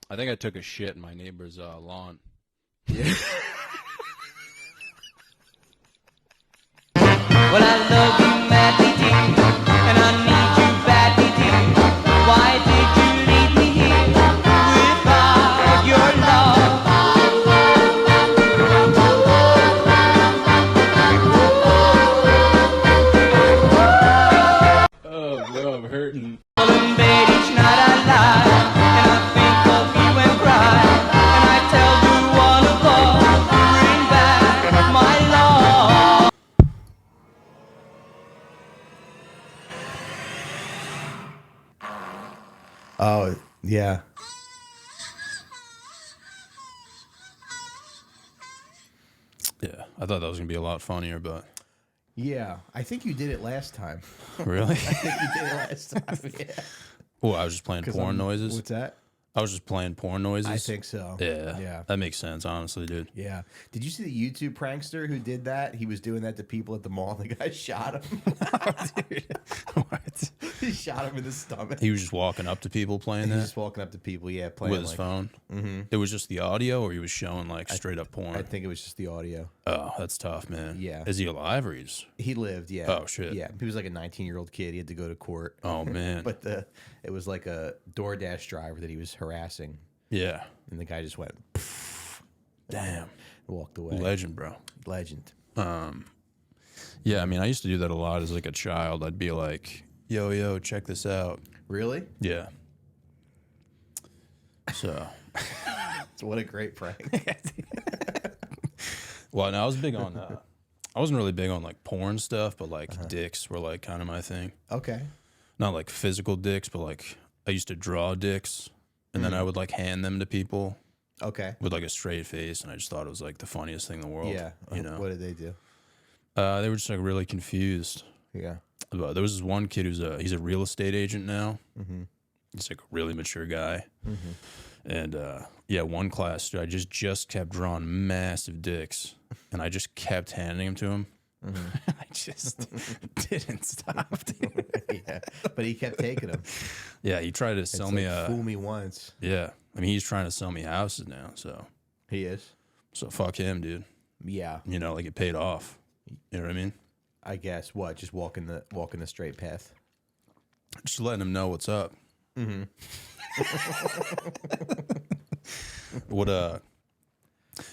I think I took a shit in my neighbor's lawn. Yeah. Well, I love you madly, dear, and I need you badly, dear. Why did you leave me here without your love? Oh, bro, I'm hurting. Well, in bed each night I lie, and I think of you and cry, and I tell you one of love, bring back my love. Oh, yeah. Yeah, I thought that was going to be a lot funnier, but Yeah. I think you did it last time. really? I think you did it last time. Yeah. Well, I was just playing porn noises. What's that? I was just playing porn noises. I think so. Yeah. Yeah. That makes sense, honestly, dude. Yeah. Did you see the YouTube prankster who did that? He was doing that to people at the mall. The guy shot him. Dude, what? He shot him in the stomach. He was just walking up to people playing He was that just walking up to people, yeah, playing with his like, phone. Mm-hmm. It was just the audio, or he was showing like straight up porn. I think it was just the audio. Oh, that's tough, man. Yeah. Is he alive or he's? He lived, yeah. Oh, shit. Yeah. He was like a 19-year-old kid. He had to go to court. Oh man. But it was like a DoorDash driver that he was harassing. Yeah. And the guy just went, Damn. and walked away. Legend, bro. Legend. Yeah, I mean, I used to do that a lot as like a child. I'd be like, yo, check this out. Really? Yeah. So, What a great prank. well, no, I was big on, I wasn't really big on like porn stuff, but like dicks were like kind of my thing. Okay. Not like physical dicks, but like I used to draw dicks and then I would like hand them to people Okay. with like a straight face. And I just thought it was like the funniest thing in the world. Yeah. You know, What did they do? they were just like really confused. Yeah. But there was this one kid he's a real estate agent now. Mm-hmm. He's like a really mature guy. Mm-hmm. And yeah, one class, dude, I just kept drawing massive dicks and I just kept handing them to him. Mm-hmm. I just didn't stop, dude. Yeah. But he kept taking them. Yeah, he tried to sell me a fool me once. yeah. I mean, he's trying to sell me houses now, so He is. fuck him, dude. Yeah. You know, like it paid off. You know what I mean? I guess what? Just walking the straight path. Just letting him know what's up. Mm-hmm. What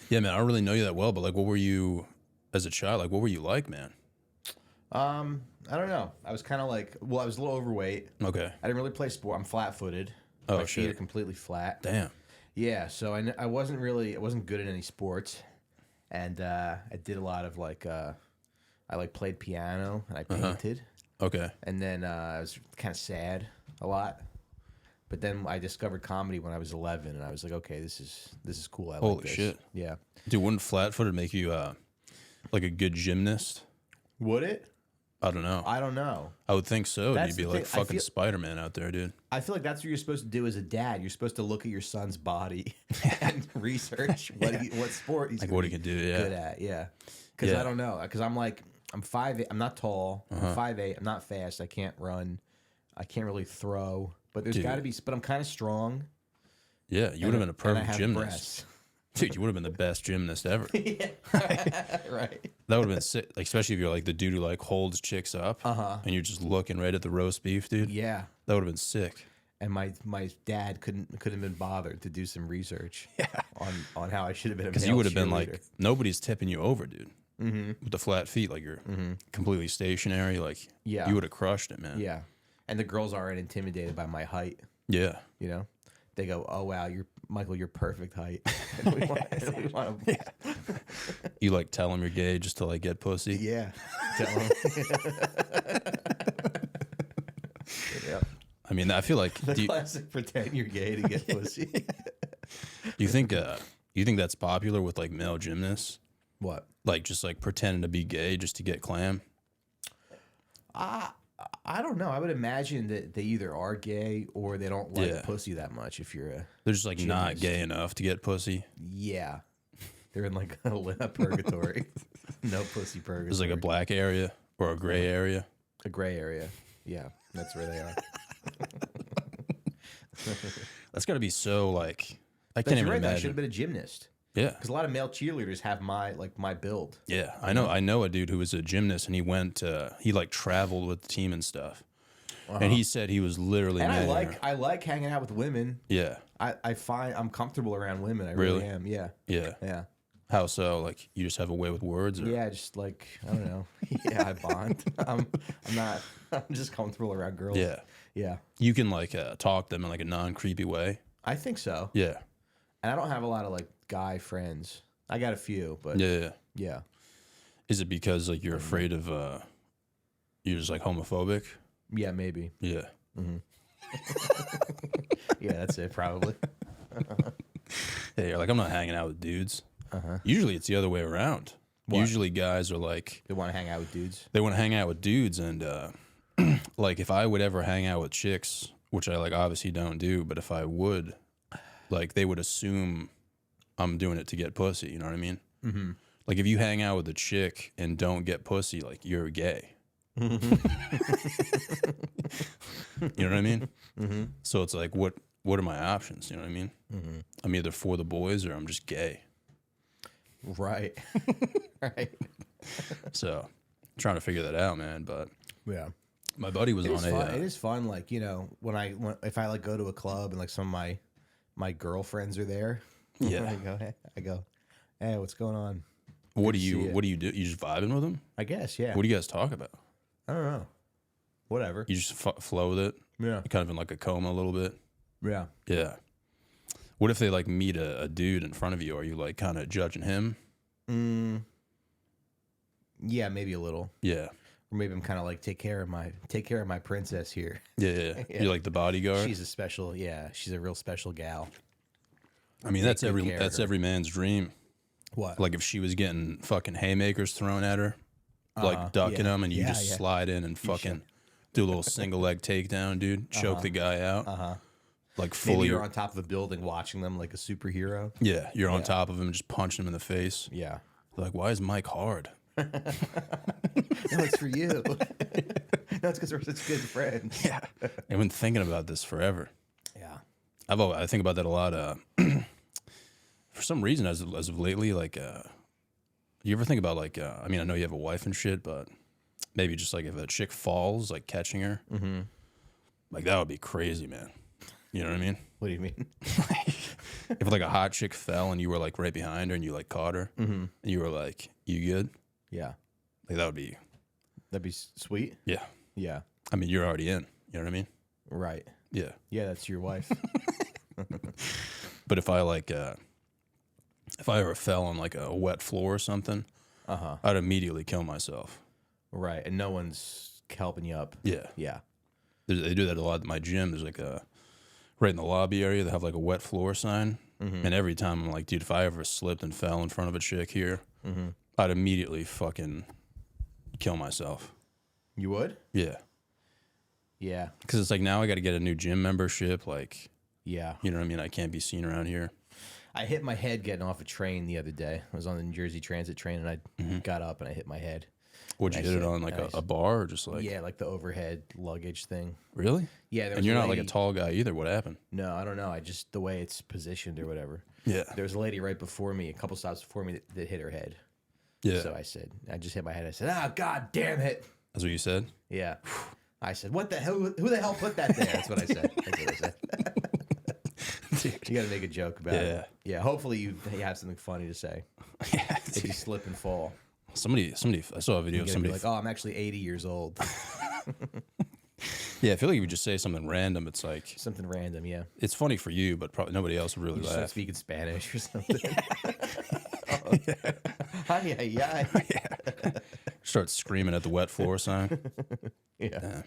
yeah, man, I don't really know you that well, but like what were you as a child? Like what were you like, man? I don't know. I was kind of like, well, I was a little overweight. Okay. I didn't really play sport. I'm flat-footed. Oh, My feet shit. are completely flat. Damn. Yeah, so I wasn't good at any sports, and I did a lot of like I like played piano and I painted, Okay. and then I was kind of sad a lot. But then I discovered comedy when I was 11, and I was like, okay, this is cool. I Holy like this. shit. Yeah. Dude, wouldn't flat-footed make you like a good gymnast? Would it? I don't know. I don't know. I would think so. That's You'd be the like thing. I fucking feel- Spider-Man out there, dude. I feel like that's what you're supposed to do as a dad. You're supposed to look at your son's body and research what sport he's Like gonna what be he can do, yeah. good at. Yeah, because Yeah. I don't know. Because I'm 5'8". I'm not tall. I'm 5'8". I'm not fast. I can't run. I can't really throw. But there's Dude. got to be. But I'm kind of strong. Yeah, you would have been a and I perfect have gymnast. breasts. Dude, you would have been the best gymnast ever. Right. That would have been sick. Like, especially if you're like the dude who like holds chicks up and you're just looking right at the roast beef, dude. Yeah. That would have been sick. And my dad couldn't have been bothered to do some research on how I should have been a Because male you would have been cheerleader. like, nobody's tipping you over, dude. With the flat feet, like you're completely stationary. Like, Yeah. you would have crushed it, man. Yeah. And the girls aren't intimidated by my height. Yeah. You know, they go, "Oh wow, you're perfect height." And we want to, You like tell them you're gay just to like get pussy. yeah. Tell 'em. Yeah. I mean, I feel like. The Do classic pretend you're gay to get pussy. you think that's popular with like male gymnasts? What? Like just like pretending to be gay just to get clam? I don't know. I would imagine that they either are gay or they don't like Yeah. pussy that much. If you're a They're just like not Gymnast. gay enough to get pussy. yeah, they're in like a purgatory. No pussy purgatory. There's like a black area or a gray area. a gray area. Yeah, that's where they are. That's got to be so like I can't even I should have imagine. been a gymnast. Yeah. Because a lot of male cheerleaders have my build. Yeah, I know a dude who was a gymnast, and he like traveled with the team and stuff. And he said he was literally. And mad. I like hanging out with women. Yeah. I find I'm comfortable around women. I Really? really am. Yeah. Yeah. Yeah. How so? Like you just have a way with words? Or? Yeah, just like I don't know. Yeah, I bond. I'm just comfortable around girls. Yeah. Yeah. You can like talk them in like a non-creepy way. I think so. Yeah. And I don't have a lot of like guy friends. I got a few, but Yeah. Is it because like you're afraid of you're just like homophobic? Yeah, maybe. Yeah. Yeah, that's it probably. Yeah, you're like, I'm not hanging out with dudes. Usually it's the other way around. What? Usually guys are like, They want to hang out with dudes. they want to hang out with dudes, and like if I would ever hang out with chicks, which I like obviously don't do, but if I would, like they would assume I'm doing it to get pussy. You know what I mean? Mm-hmm. Like if you hang out with a chick and don't get pussy, like you're gay. You know what I mean? Mm-hmm. So it's like, what are my options? You know what I mean? Mm-hmm. I'm either for the boys or I'm just gay. Right. Right. So I'm trying to figure that out, man. But Yeah. my buddy was It on is a. fun. It is fun. Like, you know, if I like go to a club and like some of my girlfriends are there. Yeah. I go, hey, what's going on? What do to see you you. What do you do? You just vibing with them? I guess, yeah. What do you guys talk about? I don't know. Whatever. You just flow with it. Yeah. You're kind of in like a coma a little bit. Yeah. Yeah. What if they like meet a dude in front of you? Are you like kind of judging him? Yeah, maybe a little. Yeah. Or maybe I'm kind of like take care of my princess here. Yeah. You're like the bodyguard. She's a real special gal. I mean, that's good care of her. every man's dream. What? Like if she was getting fucking haymakers thrown at her, like ducking yeah. them, and you Yeah, just yeah. slide in and fucking do a little single leg takedown, dude. Choke the guy out. Like Maybe fully. you're on top of a building watching them like a superhero. Yeah, you're on top of him, just punching him in the face. Yeah. Like, why is Mike hard? No, it's for you. No, it's because we're such good friends. Yeah, I've been thinking about this forever. Yeah. I think about that a lot. For some reason, as of lately, like, you ever think about like, I mean, I know you have a wife and shit, but maybe just like if a chick falls, like catching her, like that would be crazy, man. You know what I mean? What do you mean? If like a hot chick fell and you were like right behind her and you like caught her, and you were like, "You good?" Yeah. Like that would be, That'd be sweet. yeah. Yeah. I mean, you're already in. You know what I mean? Right. Yeah. Yeah, that's your wife. But if I like, if I ever fell on like a wet floor or something, I'd immediately kill myself. Right. And no one's helping you up. Yeah. Yeah. They do that a lot at my gym. There's like right in the lobby area, they have like a wet floor sign. And every time I'm like, dude, if I ever slipped and fell in front of a chick here, I'd immediately fucking kill myself. You would? Yeah. Yeah. Because it's like now I got to get a new gym membership. Like, Yeah. you know what I mean? I can't be seen around here. I hit my head getting off a train the other day. I was on the New Jersey Transit train and I got up and I hit my head. Would you And hit I it said- on like and I a bar or just like, Yeah, like the overhead luggage thing. really? Yeah. There And was you're a not like a lady- tall guy either. What happened? No, I don't know. I just, the way it's positioned or whatever. Yeah. There was a lady right before me, a couple stops before me that hit her head. Yeah. So I just hit my head. I said, "Ah, God damn it." That's what you said? Yeah. I said, "What the hell? Who the hell put that there?" That's what I said. That's what I said. You got to make a joke about it. Yeah. Hopefully you have something funny to say. Yeah. If you slip and fall, Somebody, I saw a video you of gotta be somebody. like, "Oh, I'm actually 80 years old." Yeah, I feel like if you just say something random, it's like, Something random. Yeah. it's funny for you, but probably nobody else would really You start laugh. speaking Spanish or something. Ay. Start screaming at the wet floor sign. Yeah.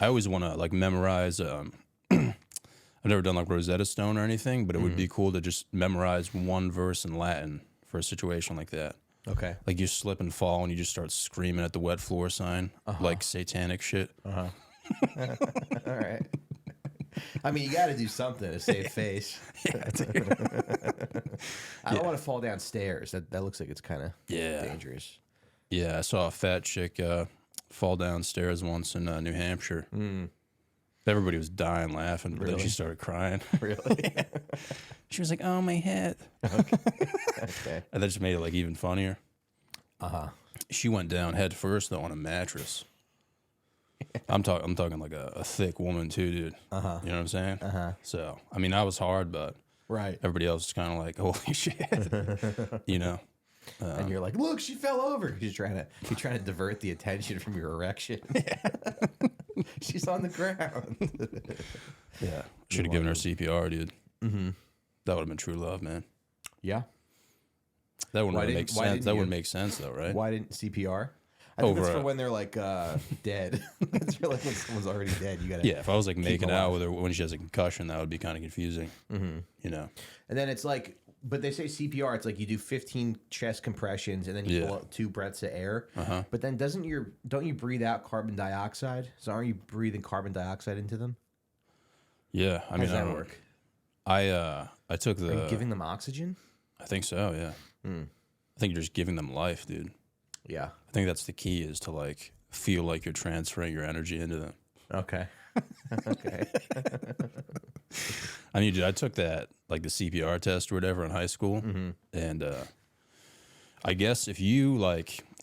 I always want to like memorize. I've never done like Rosetta Stone or anything, but it would be cool to just memorize one verse in Latin for a situation like that. Okay. Like you slip and fall and you just start screaming at the wet floor sign, like satanic shit. All right. I mean, you got to do something to save face. I don't want to fall downstairs. That looks like it's kind of Yeah. dangerous. Yeah, I saw a fat chick fall downstairs once in New Hampshire. Everybody was dying laughing, but then she started crying. Really? She was like, "Oh, my head." Okay. And that just made it like even funnier. Uh-huh. She went down head first though on a mattress. I'm talking like a thick woman too, dude. Uh-huh. You know what I'm saying? Uh-huh. So I mean, I was hard, but Right. everybody else was kind of like, "Holy shit," you know. And you're like, look, she fell over. You're trying to divert the attention from your erection. She's on the ground. Yeah, should have given her CPR, dude. Mm-hmm. That would have been true love, man. Yeah. That wouldn't really make sense. That wouldn't make sense though, right? Why didn't CPR? I think that's for when they're like dead. That's for like when someone's already dead. You gotta if I was like making out with her when she has a concussion, that would be kind of confusing. Mm-hmm. You know. And then it's like, but they say CPR. It's like you do 15 chest compressions and then you blow 2 breaths of air. Uh-huh. But then don't you breathe out carbon dioxide? So aren't you breathing carbon dioxide into them? Yeah, I mean, how does that work? I took the. Are you giving them oxygen? I think so. Yeah. I think you're just giving them life, dude. Yeah. I think that's the key is to like feel like you're transferring your energy into them. Okay. Okay. I mean, dude, I took that like the CPR test or whatever in high school, and I guess if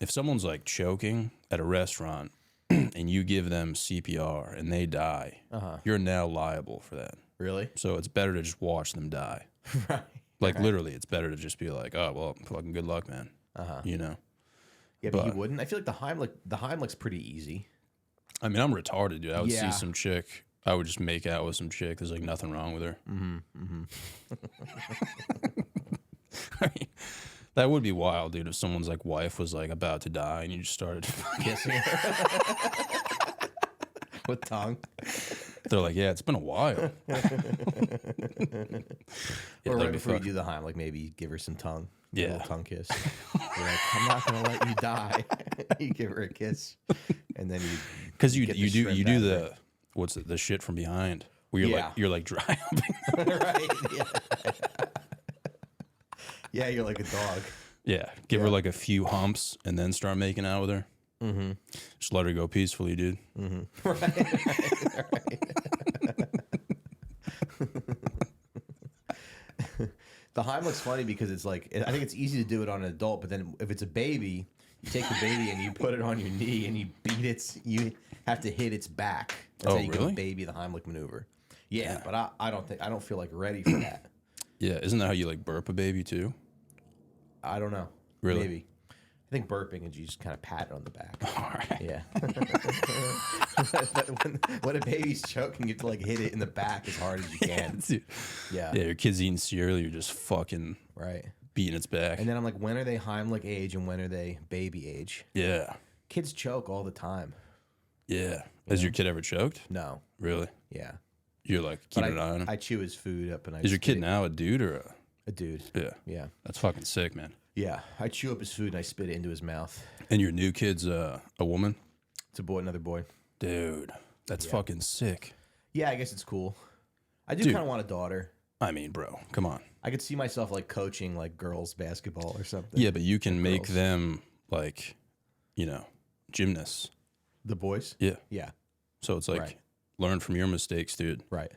someone's like choking at a restaurant and you give them CPR and they die, you're now liable for that. Really? So it's better to just watch them die. Right. Like literally, it's better to just be like, oh well, fucking good luck, man. You know. Yeah, but you wouldn't. I feel like the Heimlich's pretty easy. I mean, I'm retarded, dude. I would see some chick. I would just make out with some chick. There's like nothing wrong with her. I mean, that would be wild, dude. If someone's like wife was like about to die and you just started Kissing her with tongue. They're like, yeah, it's been a while. Or right before you do the Heimlich, maybe give her some tongue. A little tongue kiss. You're like, I'm not gonna let you die. You give her a kiss, and then because you do the what's it, the shit from behind where you're like dry humping. Right. Yeah. Yeah, you're like a dog. Yeah, give her like a few humps and then start making out with her. Mm-hmm. Just let her go peacefully, dude. Mm-hmm. Right. The Heimlich's funny because it's like, I think it's easy to do it on an adult, but then if it's a baby, you take the baby and you put it on your knee and you have to hit its back. That's how you give a baby the Heimlich maneuver. Yeah, but I don't feel like ready for that. Yeah, isn't that how you like burp a baby too? I don't know. Really? Maybe. I think burping is you just kind of pat it on the back. All right. Yeah. when a baby's choking, you have to like hit it in the back as hard as you can. Yeah. Yeah, your kid's eating cereal, you're just fucking beating its back. And then I'm like, when are they Heimlich age and when are they baby age? Yeah. Kids choke all the time. Yeah. Has your kid ever choked? No. Really? Yeah. You're like keeping an eye on him? I chew his food up and I Is your kid now a dude or a dude? Yeah. Yeah. That's fucking sick, man. Yeah. I chew up his food and I spit it into his mouth. And your new kid's a woman? It's a boy, another boy. Dude, that's fucking sick. Yeah, I guess it's cool. I do kind of want a daughter. I mean, bro, come on. I could see myself like coaching like girls basketball or something. Yeah, but you can make them like, gymnasts. The boys? Yeah. Yeah. So it's like learn from your mistakes, dude. Right.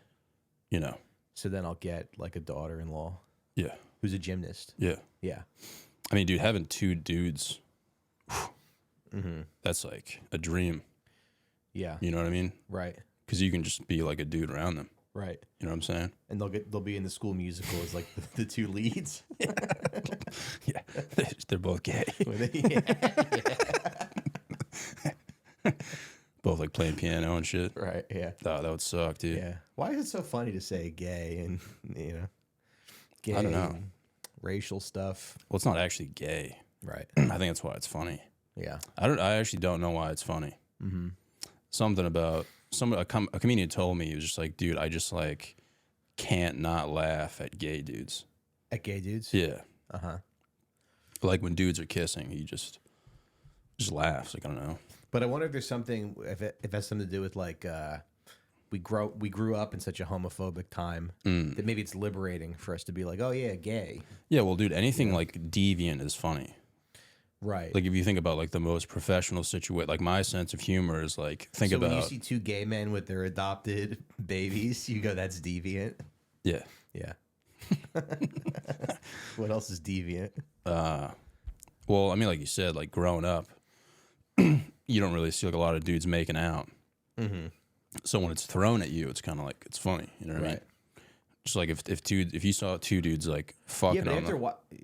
So then I'll get like a daughter-in-law. Yeah. Who's a gymnast. Yeah. Yeah. I mean, dude, having 2 dudes, that's like a dream. Yeah. You know what I mean? Right. Because you can just be like a dude around them. Right. You know what I'm saying? And they'll be in the school musical as like the 2 leads. Yeah. They're both gay. Both like playing piano and shit. Right. Yeah. Oh, that would suck, dude. Yeah. Why is it so funny to say gay and gay? I don't know. Racial stuff. Well, it's not actually gay. Right. I think that's why it's funny. Yeah. I actually don't know why it's funny. Mm-hmm. Something about a comedian told me, he was just like, dude, I just like can't not laugh at gay dudes. At gay dudes? Yeah. Uh-huh. Like when dudes are kissing, he just laughs. Like, I don't know. But I wonder if there's something, if it has something to do with like we grew up in such a homophobic time that maybe it's liberating for us to be like, oh yeah, gay. Yeah, well, dude, anything like deviant is funny. Right. Like if you think about like the most professional situation, like my sense of humor is like So when you see two gay men with their adopted babies, you go, "That's deviant." Yeah. Yeah. What else is deviant? Well, I mean, like you said, like growing up, you don't really see like a lot of dudes making out. Mm-hmm. So when it's thrown at you, it's kind of like it's funny. You know what I mean? Just like if you saw two dudes like fucking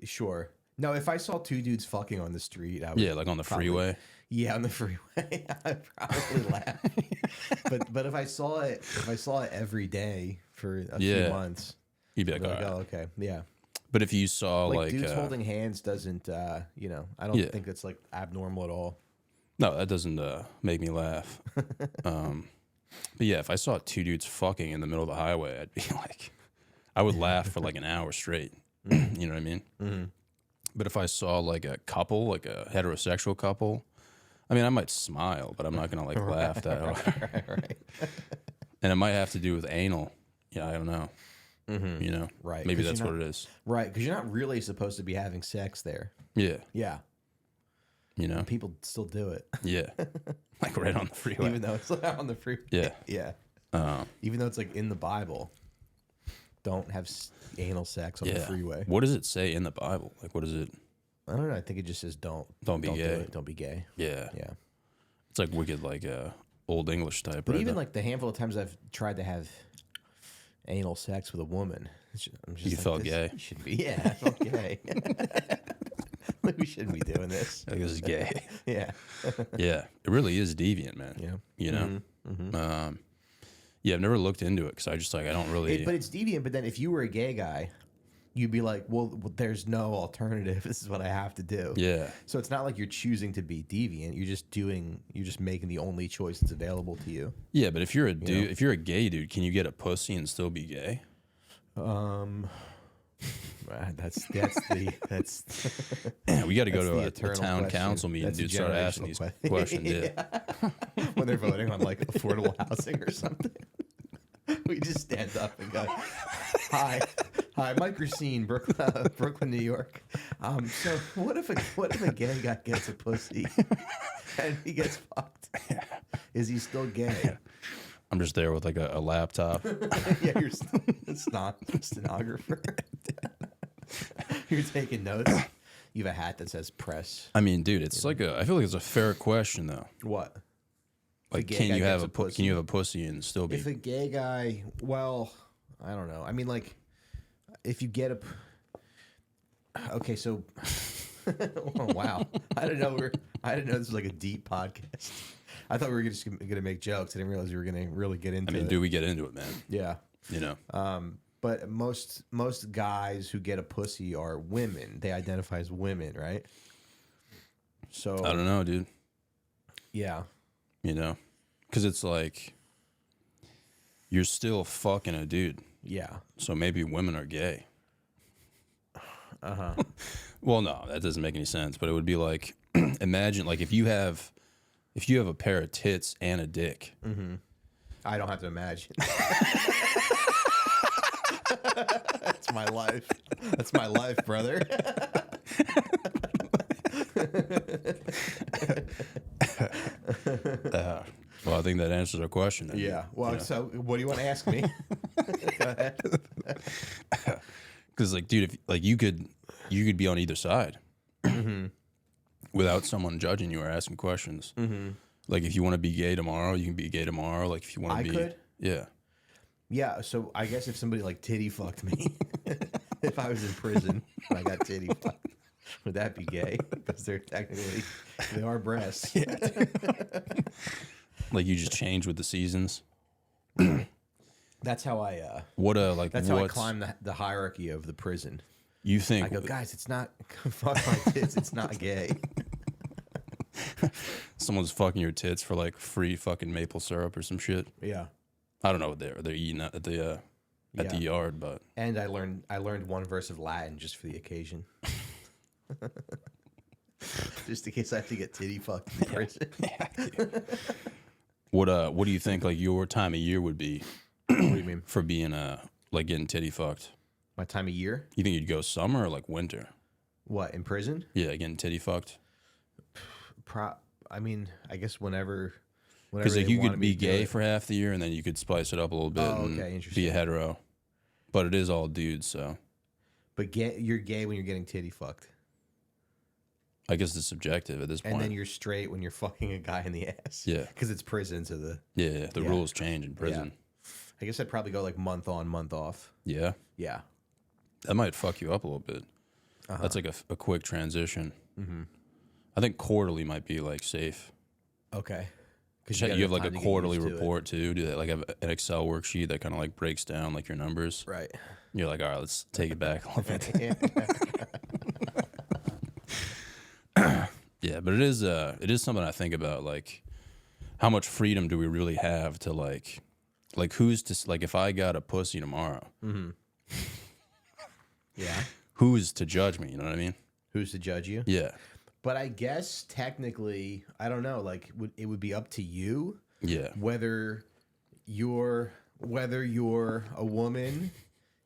sure. No, if I saw two dudes fucking on the street, I would like on the freeway. Yeah, on the freeway, I'd probably laugh. But if I saw it every day for a few months, you'd be like, "Oh, okay, yeah." But if you saw like dudes holding hands doesn't, I don't think that's like abnormal at all. No, that doesn't make me laugh. But yeah, if I saw two dudes fucking in the middle of the highway, I'd be like, I would laugh for like an hour straight. You know what I mean? Mm-hmm. But if I saw like a couple, like a heterosexual couple, I mean, I might smile, but I'm not gonna like laugh that hard. Right. And it might have to do with anal. Yeah, I don't know. Mm-hmm. You know, right? Maybe that's what it is. Right, because you're not really supposed to be having sex there. Yeah. Yeah. You know, people still do it. Yeah. Like right on the freeway. Even though it's on the freeway. Yeah. Yeah. Even though it's like in the Bible, don't have anal sex on the freeway. What does it say in the Bible? Like, what is it? I don't know. I think it just says don't be gay. Don't be gay. Yeah. Yeah. It's like wicked, like old English type. But even like the handful of times I've tried to have anal sex with a woman, I'm just you felt gay. Should be. Yeah, I felt gay. Like we shouldn't be doing this. Like this is gay. Yeah. Yeah. It really is deviant, man. Yeah. You know. Mm-hmm. Yeah, I've never looked into it because I just like I don't really. But it's deviant. But then if you were a gay guy, you'd be like, well, there's no alternative. This is what I have to do. Yeah. So it's not like you're choosing to be deviant. You're just making the only choice that's available to you. Yeah, but if you're a dude, if you're a gay dude, can you get a pussy and still be gay? That's we got to go to a town question. council meeting, dude. Start asking these questions. Yeah. When they're voting on like affordable housing or something, we just stand up and go, "Hi, Mike Recine, Brooklyn, New York. So what if a gay guy gets a pussy and he gets fucked? Is he still gay?" I'm just there with like a laptop. Yeah, you're stenographer. You're taking notes. You have a hat that says press. I mean, dude, it's like I feel like it's a fair question though. What? Like, can you have a pussy and still be? If a gay guy, well, I don't know. I mean, like, if you get a, okay, so, oh, wow, I didn't know this was like a deep podcast. I thought we were just gonna make jokes. I didn't realize we were gonna really get into it. I mean, do we get into it, man? Yeah. You know. But most guys who get a pussy are women. They identify as women, right? So I don't know, dude. Yeah. You know, because it's like you're still fucking a dude. Yeah. So maybe women are gay. Uh-huh. Well, no, that doesn't make any sense. But it would be like, imagine like if you have a pair of tits and a dick. Mm-hmm. I don't have to imagine. That's my life. That's my life, brother. Well, I think that answers our question. Then. Yeah. Well, so what do you want to ask me? Go ahead. Because, like, dude, if like you could be on either side without someone judging you or asking questions. Mm-hmm. Like, if you want to be gay tomorrow, you can be gay tomorrow. Like, if you want to be, could? Yeah. Yeah. So I guess if somebody like titty fucked me, if I was in prison and I got titty fucked, would that be gay? Because they are breasts. Yeah. Like you just change with the seasons. That's how I. That's how I climb the hierarchy of the prison. You think? I go, guys, it's not fuck my tits. It's not gay. Someone's fucking your tits for like free fucking maple syrup or some shit. Yeah. I don't know what they're eating at the yard, but. And I learned one verse of Latin just for the occasion. Just in case I have to get titty fucked in prison. What do you think like your time of year would be? What do you mean? For being like getting titty fucked? My time of year? You think you'd go summer or like winter? What, in prison? Yeah, getting titty fucked. I mean, I guess whenever Because like they you wanted could me be to do gay it. for half the year, and then you could spice it up a little bit Oh, and okay, be interesting. a hetero. But it is all dudes, so But you're gay when you're getting titty fucked. I guess it's subjective at this point. And then you're straight when you're fucking a guy in the ass. Yeah. Because it's prison, so the... yeah, the Yeah. rules change in prison. I guess I'd probably go like month on, month off. Yeah. Yeah. That might fuck you up a little bit. That's like a quick transition. I think quarterly might be like safe. Okay. You have like a quarterly report too. Do that like have an Excel worksheet that kind of like breaks down like your numbers. Right. You're like, all right, let's take it back a little bit. Yeah, but it is something I think about. Like, how much freedom do we really have to like who's to like if I got a pussy tomorrow? Yeah. Who's to judge me? You know what I mean? Who's to judge you? Yeah. But I guess technically, I don't know. Like, it would be up to you. Yeah. Whether you're a woman,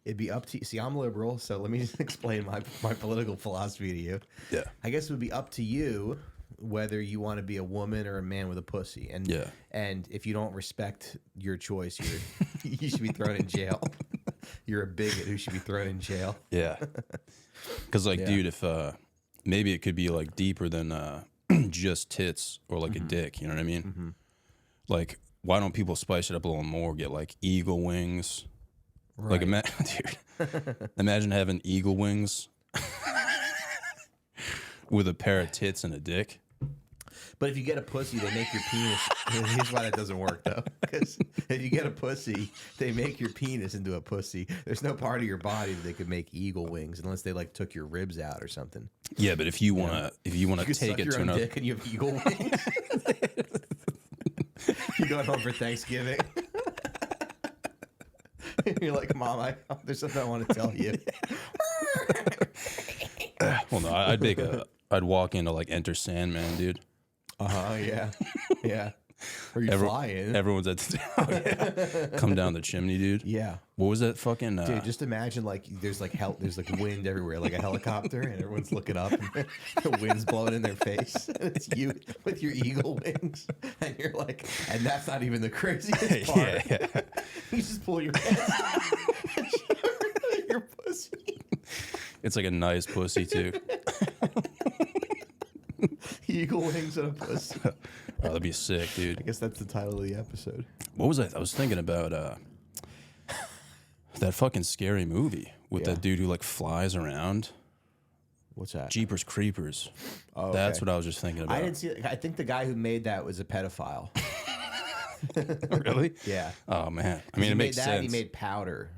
it'd be up to you. See, I'm liberal, so let me just explain my political philosophy to you. Yeah. I guess it would be up to you whether you want to be a woman or a man with a pussy. And Yeah. and if you don't respect your choice, you should be thrown in jail. You're a bigot who should be thrown in jail. Yeah. Because like, Yeah. dude, if maybe it could be like deeper than just tits or like a dick. You know what I mean? Like, why don't people spice it up a little more? Get like eagle wings. Right. Like, dude, imagine having eagle wings with a pair of tits and a dick. But if you get a pussy, they make your penis. Here's why that doesn't work, though. Because if you get a pussy, they make your penis into a pussy. There's no part of your body that they could make eagle wings unless they like took your ribs out or something. Yeah, but if you wanna You take suck it your to own another, dick and you have eagle wings. You going home for Thanksgiving. You're like, Mom, there's something I want to tell you. well, no, I'd walk into like Enter Sandman, dude. Yeah, yeah. Or you fly in. Everyone's come down the chimney, dude. Yeah. What was that fucking? Dude, just imagine like there's like wind everywhere, like a helicopter, and everyone's looking up, and the wind's blowing in their face. And it's you with your eagle wings, and you're like, and that's not even the craziest part. yeah. You just pull your pants and shove your pussy. It's like a nice pussy too. Eagle wings and a pussy. Oh, that'd be sick, dude. I guess that's the title of the episode. What was that? I was thinking about that fucking scary movie with that dude who like flies around. What's that? Jeepers Creepers. Oh, That's okay. what I was just thinking about. I didn't see it. I think the guy who made that was a pedophile. Really? Yeah. Oh man. I mean, he it made makes that, sense. He made Powder.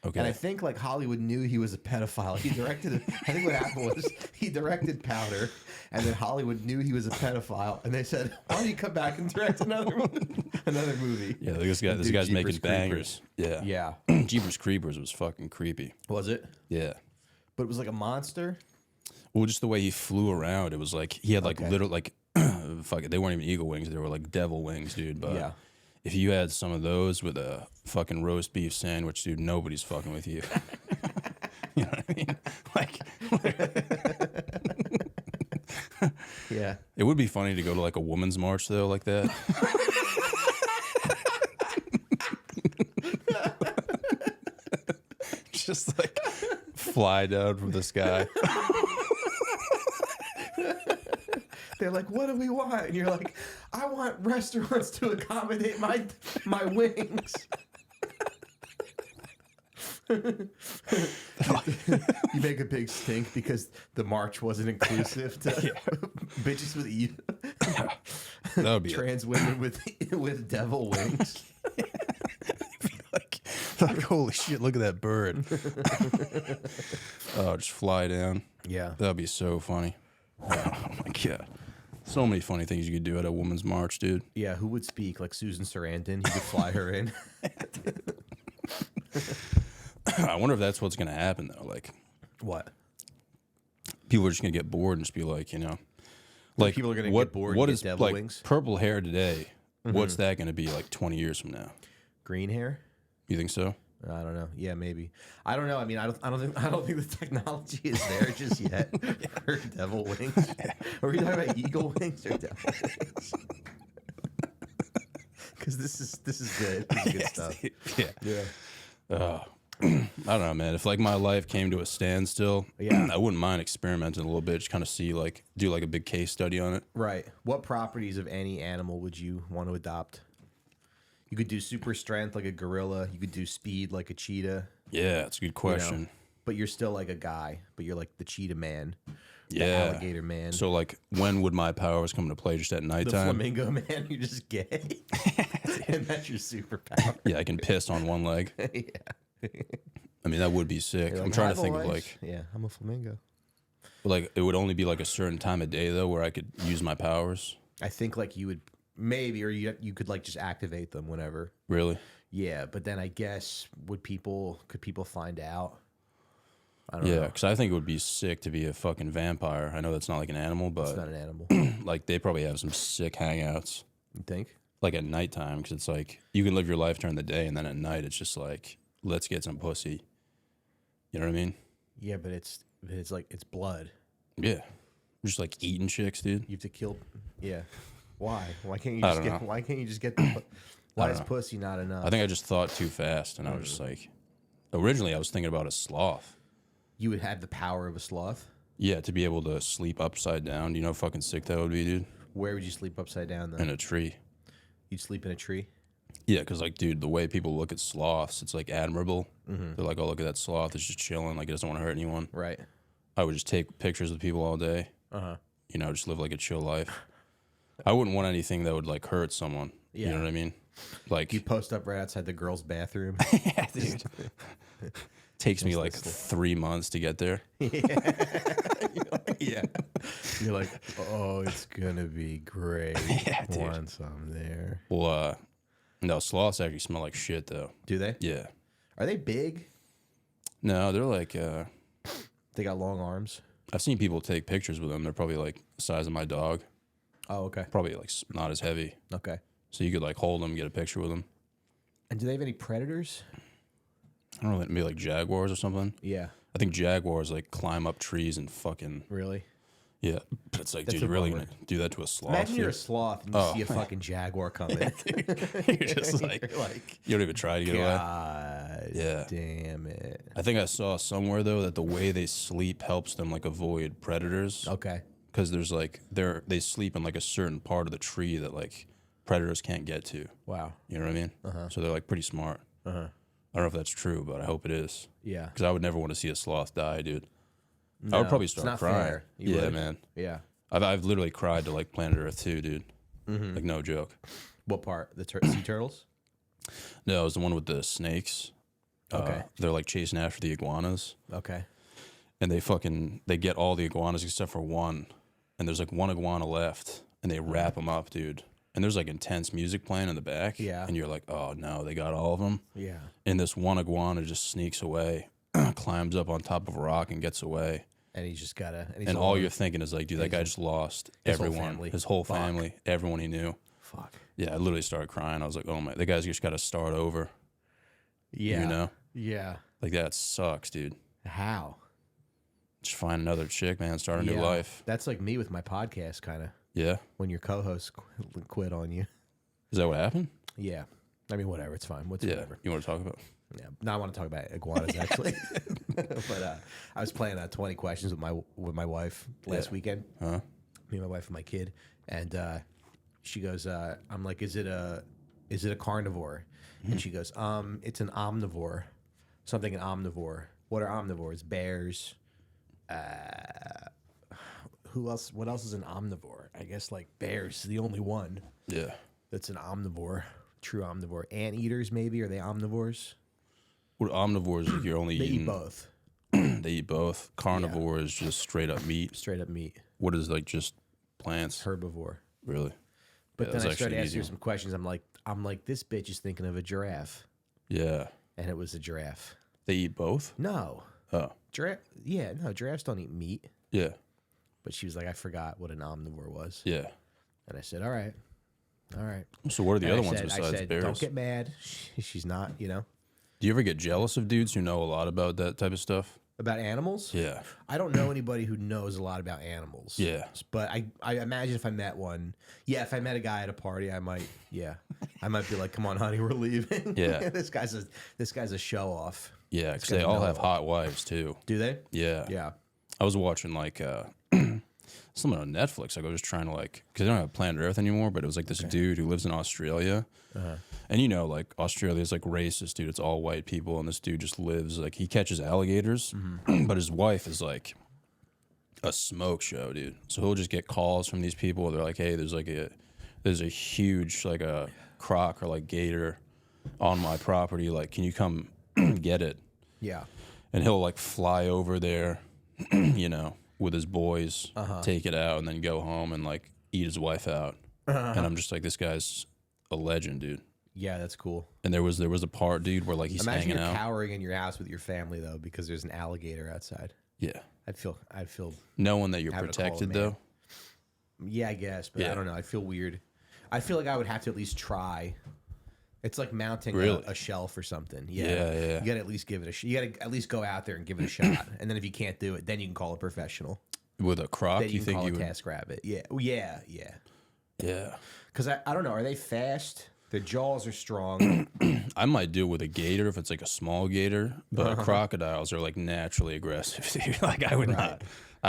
Okay. And I think like Hollywood knew he was a pedophile. He directed it. I think what happened was he directed Powder, and then Hollywood knew he was a pedophile, and they said, "Why don't you come back and direct another movie?" Yeah, this guy's Jeepers making Creepers. bangers. Yeah. Yeah. Jeepers Creepers was fucking creepy. Was it? Yeah. But it was like a monster. Well, just the way he flew around, it was like he had like Okay. little like fuck it, they weren't even eagle wings, they were like devil wings, dude. But Yeah. if you had some of those with a fucking roast beef sandwich, dude, nobody's fucking with you. You know what I mean? Like, Yeah. it would be funny to go to like a woman's march though, like that. Just like fly down from the sky. They're like, "What do we want?" And you're like, "I want restaurants to accommodate my wings." You make a big stink because the march wasn't inclusive to bitches with That would be trans women with devil wings. like holy shit, look at that bird. Oh, just fly down. Yeah. That'd be so funny. Oh my god. So many funny things you could do at a woman's march, dude. Yeah, who would speak? Like Susan Sarandon? You could fly her in. I wonder if that's what's gonna happen though. Like, What? people are just gonna get bored and just be like, you know, like People are gonna get bored and What get is devil like wings? purple hair today? What's that gonna be like 20 years from now? Green hair? You think so? I don't know. Yeah, maybe. I don't know. I mean, I don't think the technology is there just yet for devil wings. Are we talking about eagle wings or devil wings? Because this is good. This is good stuff. Yeah. I don't know, man. If like my life came to a standstill, I wouldn't mind experimenting a little bit, just kind of see like do like a big case study on it. Right. What properties of any animal would you want to adopt? You could do super strength like a gorilla. You could do speed like a cheetah. Yeah, it's a good question. You know? But you're still like a guy, but you're like the cheetah man. The Yeah. alligator man. So like when would my powers come into play? Just at The nighttime? flamingo man, you're just gay. And that's your superpower. Yeah, I can piss on one leg. Yeah. I mean, that would be sick. You're I'm like, trying "Hi, to think of boys." like Yeah, I'm a flamingo. it would only be like a certain time of day though where I could use my powers. I think like you would maybe, or you could like just activate them whenever. Really? Yeah, but then I guess could people find out? I don't Yeah, know. because I think it would be sick to be a fucking vampire. I know that's not like an animal, It's but not an animal. like they probably have some sick hangouts. You think? Like at nighttime, because it's like you can live your life during the day, and then at night it's just like let's get some pussy. You know what I mean? Yeah, but it's like it's blood. Yeah, just like eating chicks, dude. You have to kill. Yeah. Why? Why can't you I just don't get? know. Why can't you just get? The, why don't is know. pussy not enough? I think I just thought too fast, and I was just like, originally I was thinking about a sloth. you would have the power of a sloth. Yeah, to be able to sleep upside down. Do you know how fucking sick that would be, dude? Where would you sleep upside down though? In a tree. You'd sleep in a tree. Yeah, because like, dude, the way people look at sloths, it's like admirable. They're like, oh, look at that sloth. It's just chilling. Like, it doesn't want to hurt anyone. Right. I would just take pictures of people all day. You know, just live like a chill life. I wouldn't want anything that would like hurt someone. You Yeah. know what I mean? Like, You post up right outside the girls' bathroom. yeah, dude. Takes me like 3 months to get there. Yeah. You're like, oh, it's gonna be great Yeah, dude. once I'm there. Well, no, sloths actually smell like shit, though. Do they? Yeah. Are they big? No, they're like, They got long arms. I've seen people take pictures with them. They're probably like the size of my dog. Oh, okay. Probably like not as heavy. Okay. So you could like hold them, get a picture with them. And do they have any predators? I don't know, maybe like jaguars or something. Yeah. I think jaguars like climb up trees and fucking Really? yeah. But it's like, That's dude, a you're really bummer. gonna do that to a sloth? Imagine you're a dude? sloth and you see a fucking jaguar coming. You're just like, You're like, you don't even try to get away. God Yeah. damn it. I think I saw somewhere though that the way they sleep helps them like avoid predators. Okay. Because there's like they sleep in like a certain part of the tree that like predators can't get to. Wow. You know what I mean? So they're like pretty smart. I don't know if that's true, but I hope it is. Yeah. Because I would never want to see a sloth die, dude. I No, would probably it's start not crying. fair. You Yeah, would? man. Yeah. I've literally cried to like Planet Earth too, dude. Like no joke. What part? The sea turtles? No, it was the one with the snakes. Okay. They're like chasing after the iguanas, Okay. and they get all the iguanas except for one, and there's like one iguana left, and they wrap them up, dude. And there's like intense music playing in the back. Yeah. And you're like, oh no, they got all of them. Yeah. And this one iguana just sneaks away, climbs up on top of a rock and gets away. And he's just gotta. And, And all you're thinking is like, dude, that guy just lost His whole everyone, family. his whole Fuck. family, everyone he knew. Fuck. Yeah, I literally started crying. I was like, oh my, the guy's just got to start over. Yeah. You know? Yeah. Like that sucks, dude. How? Just find another chick, man, start a new life. That's like me with my podcast, kind of. Yeah. When your co-host quit on you. Is that what happened? Yeah. I mean, whatever. It's fine. Yeah. Whatever. You want to talk about? Yeah. No, I want to talk about iguanas actually. But I was playing 20 questions with my wife last weekend. Huh? Me, my wife, and my kid, and she goes, "I'm like, is it a carnivore?" And she goes, "It's an omnivore, something an omnivore. What are omnivores? Bears. Who else? What else is an omnivore? I guess like bears is the only one Yeah. that's an omnivore, true omnivore. Anteaters maybe, are they omnivores? What omnivores like you're only They eating? eat both, They eat both. Carnivore is just straight up meat. straight up meat. What is like just plants? Herbivore. Really? But Yeah, then that's I actually started an asking easy her some questions. I'm like, this bitch is thinking of a giraffe, Yeah. and it was a giraffe. They eat both? No, Oh. giraffe. Yeah, no, giraffes don't eat meat. Yeah. But she was like, I forgot what an omnivore was, Yeah. and I said, all right, all right. So what are the And other I ones said, besides bears? don't get mad. She's not, you know. Do you ever get jealous of dudes who know a lot about that type of stuff? About animals? Yeah. I don't know anybody who knows a lot about animals. Yeah. But I imagine if I met one, if I met a guy at a party, I might be like, come on, honey, we're leaving. Yeah. this guy's a show off. Yeah, because they all have hot wives too. Do they? Yeah. Yeah. I was watching like something on Netflix. Like I was trying to like, because they don't have Planet Earth anymore, but it was like this dude who lives in Australia. And you know, like Australia's like racist, dude. It's all white people, and this dude just lives like he catches alligators, but his wife is like a smoke show, dude. So he'll just get calls from these people. They're like, hey, there's a huge like a croc or like gator on my property. Like, can you come get it? Yeah. And he'll like fly over there, you know, with his boys, take it out, and then go home and like eat his wife out. And I'm just like, this guy's a legend, dude. Yeah, that's cool. And there was a part, dude, where like he's Imagine hanging you're out. cowering in your house with your family though, because there's an alligator outside. Yeah. I'd feel Knowing that you're having to call a protected man. though. Yeah, I guess, but Yeah. I don't know. I feel weird. I feel like I would have to at least try. It's like mounting Really? a shelf or something. Yeah. You got to at least give it a. You got to at least go out there and give it a shot, and then if you can't do it, then you can call a professional. With a croc, Then you can think call you a would? TaskRabbit. Yeah, yeah. Yeah. Because I don't know. Are they fast? Their jaws are strong. I might do it with a gator if it's like a small gator, but crocodiles are like naturally aggressive. Dude. Like I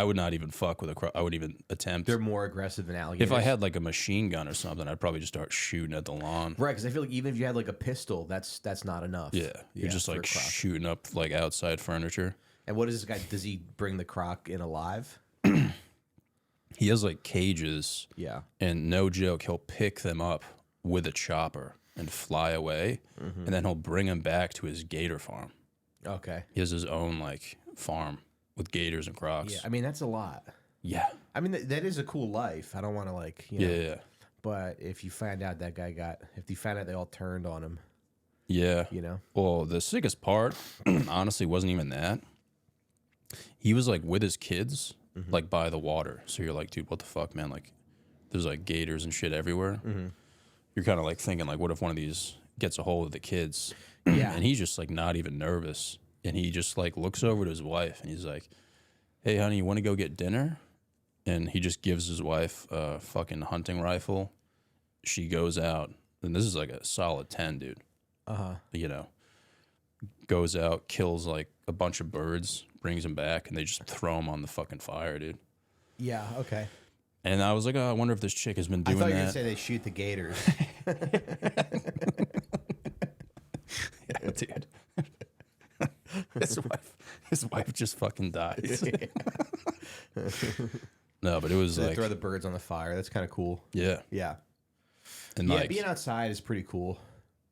would not even fuck with a croc. I wouldn't even attempt. They're more aggressive than alligators. If I had like a machine gun or something, I'd probably just start shooting at the lawn. right, because I feel like even if you had like a pistol, that's not enough. Yeah, you're just for like a croc. shooting up like outside furniture. And what is this guy? Does he bring the croc in alive? He has like cages, Yeah. and no joke, he'll pick them up with a chopper and fly away, and then he'll bring them back to his gator farm. Okay. He has his own like farm with gators and crocs. Yeah, I mean that's a lot. Yeah. I mean that is a cool life. I don't want to like you know. Yeah. But if you find out if you find out they all turned on him, Yeah. you know. Well, the sickest part, honestly, wasn't even that. He was like with his kids, like by the water. So you're like, dude, what the fuck, man? Like, there's like gators and shit everywhere. You're kind of like thinking, like, what if one of these gets a hold of the kids? Yeah. And he's just like not even nervous. And he just like looks over to his wife and he's like, hey, honey, you want to go get dinner? And he just gives his wife a fucking hunting rifle. She goes out, and this is like a solid 10, dude. You know, goes out, kills like a bunch of birds, brings them back, and they just throw them on the fucking fire, dude. Yeah. Okay. And I was like, oh, I wonder if this chick has been I doing thought you were that. gonna say they shoot the gators. Yeah, dude. His wife just fucking dies. No, but it was So they like, throw the birds on the fire. That's kind of cool. yeah, Yeah. and Yeah. like, Being outside is pretty cool.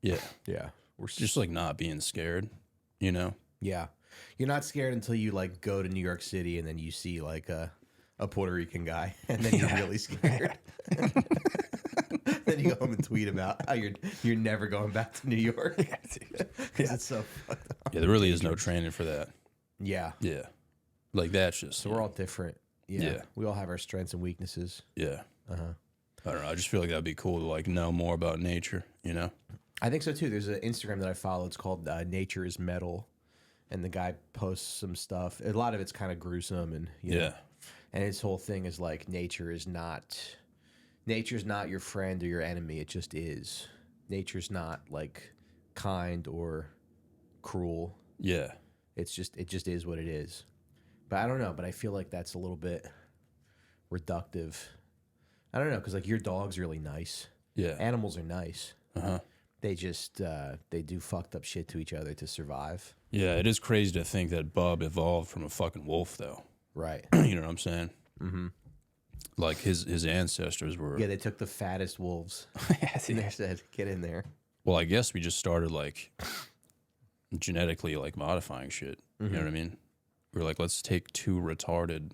yeah, Yeah. We're just like not being scared, you know. Yeah. You're not scared until you like go to New York City and then you see like a Puerto Rican guy and then you're really scared. Then you go home and tweet about how you're never going back to New York. Because it's so fucked up. Yeah, there really is no training for that. Yeah. Yeah, like that's just So we're all different. Yeah. Yeah. We all have our strengths and weaknesses. yeah. I don't know. I just feel like that'd be cool to like know more about nature, you know. I think so too. There's an Instagram that I follow. It's called Nature is Metal. And the guy posts some stuff. A lot of it's kind of gruesome and you know, and his whole thing is like nature's not your friend or your enemy. It just is. Nature's not like kind or cruel. Yeah. It just is what it is. But I don't know, but I feel like that's a little bit reductive. I don't know, because like your dog's really nice. Yeah. Animals are nice. Uh-huh. They just they do fucked up shit to each other to survive. Yeah, it is crazy to think that Bub evolved from a fucking wolf, though. Right. You know what I'm saying? Mm-hmm. Like his ancestors were. Yeah, they took the fattest wolves. And they said, "Get in there." Well, I guess we just started like genetically like modifying shit. You know what I mean? We were like, let's take two retarded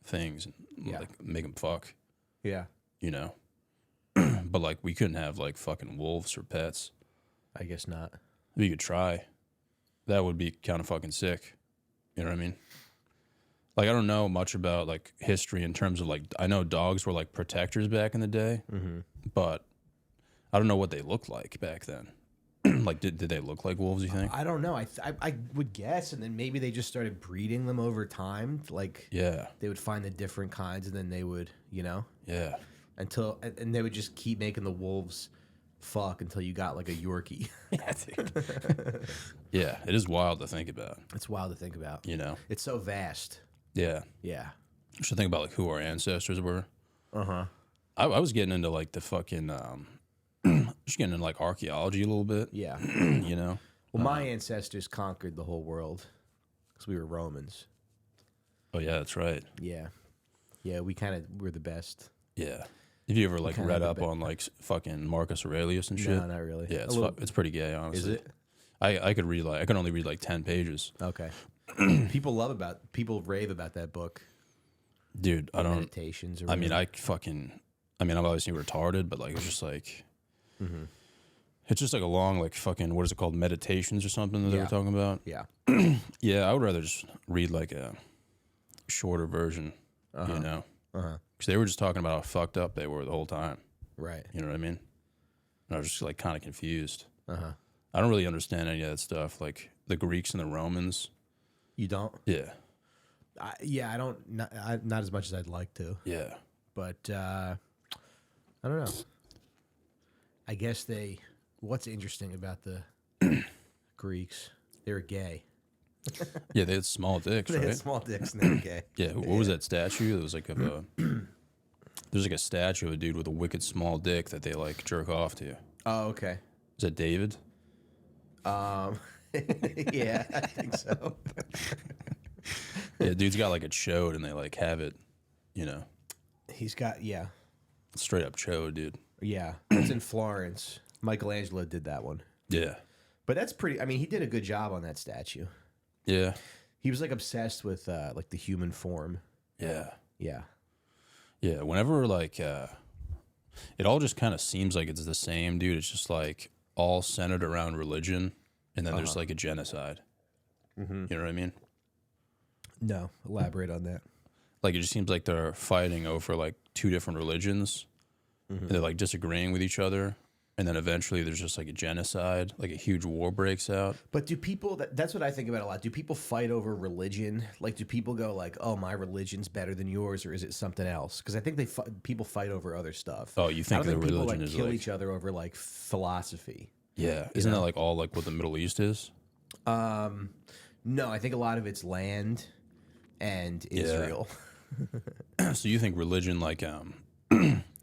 things and like make them fuck. Yeah, You know. But like we couldn't have like fucking wolves or pets. I guess not. We could try. That would be kind of fucking sick. You know what I mean? Like I don't know much about like history in terms of like I know dogs were like protectors back in the day, but I don't know what they looked like back then. Like, did they look like wolves, you think? I don't know. I would guess, and then maybe they just started breeding them over time. Like, Yeah. they would find the different kinds, and then they would, Yeah. and they would just keep making the wolves fuck until you got like a Yorkie. Yeah, dude. Yeah, it is wild to think about. It's wild to think about. It's so vast. Yeah. Yeah. You should think about like who our ancestors were. Uh-huh. I was getting into like the fucking just getting into like archaeology a little bit. Yeah. Well, my ancestors conquered the whole world because we were Romans. Oh yeah, that's right. Yeah. Yeah, we were the best. Yeah. Have you ever like kinda read the up on like fucking Marcus Aurelius and shit? No, not really. Yeah, it's pretty gay, honestly. Is it? I could read I could only read like 10 pages. Okay. People rave about that book. Dude, I don't. Meditations. Or I mean, whatever. I'm obviously retarded, but like it's just like, Mm-hmm. it's just like a long like fucking what is it called, meditations or something that they were talking about. Yeah. Yeah, I would rather just read like a shorter version, Uh-huh. because they were just talking about how fucked up they were the whole time. Right. You know what I mean? And I was just like kind of confused. Uh-huh. I don't really understand any of that stuff, like the Greeks and the Romans. You don't? Yeah, I don't. Not as much as I'd like to. yeah. But I don't know. I guess what's interesting about the Greeks? They were gay. Yeah, they had small dicks, They right? had small dicks and they were gay. Yeah, what was that statue? It was like there's like a statue of a dude with a wicked small dick that they like jerk off to. Oh, okay. Is that David? Yeah, I think so. Yeah, dude's got like a chode and they like have it, He's got straight up chode, dude. yeah. It's in Florence. Michelangelo did that one, Yeah. but that's pretty. I mean, he did a good job on that statue. Yeah. He was like obsessed with like the human form. Yeah. Yeah. Yeah. Whenever like it all just kind of seems like it's the same, dude. It's just like all centered around religion, and then there's like a genocide. You know what I mean? No, elaborate on that. Like it just seems like they're fighting over like two different religions, and they're like disagreeing with each other, and then eventually there's just like a genocide, like a huge war breaks out. But do people? That's what I think about a lot. Do people fight over religion? Like, do people go like, "Oh, my religion's better than yours," or is it something else? Because I think people fight over other stuff. Oh, you think I don't think the people religion like is kill like each other over like philosophy? Yeah, isn't that like all like what the Middle East is? No, I think a lot of it's land and Israel. So you think religion like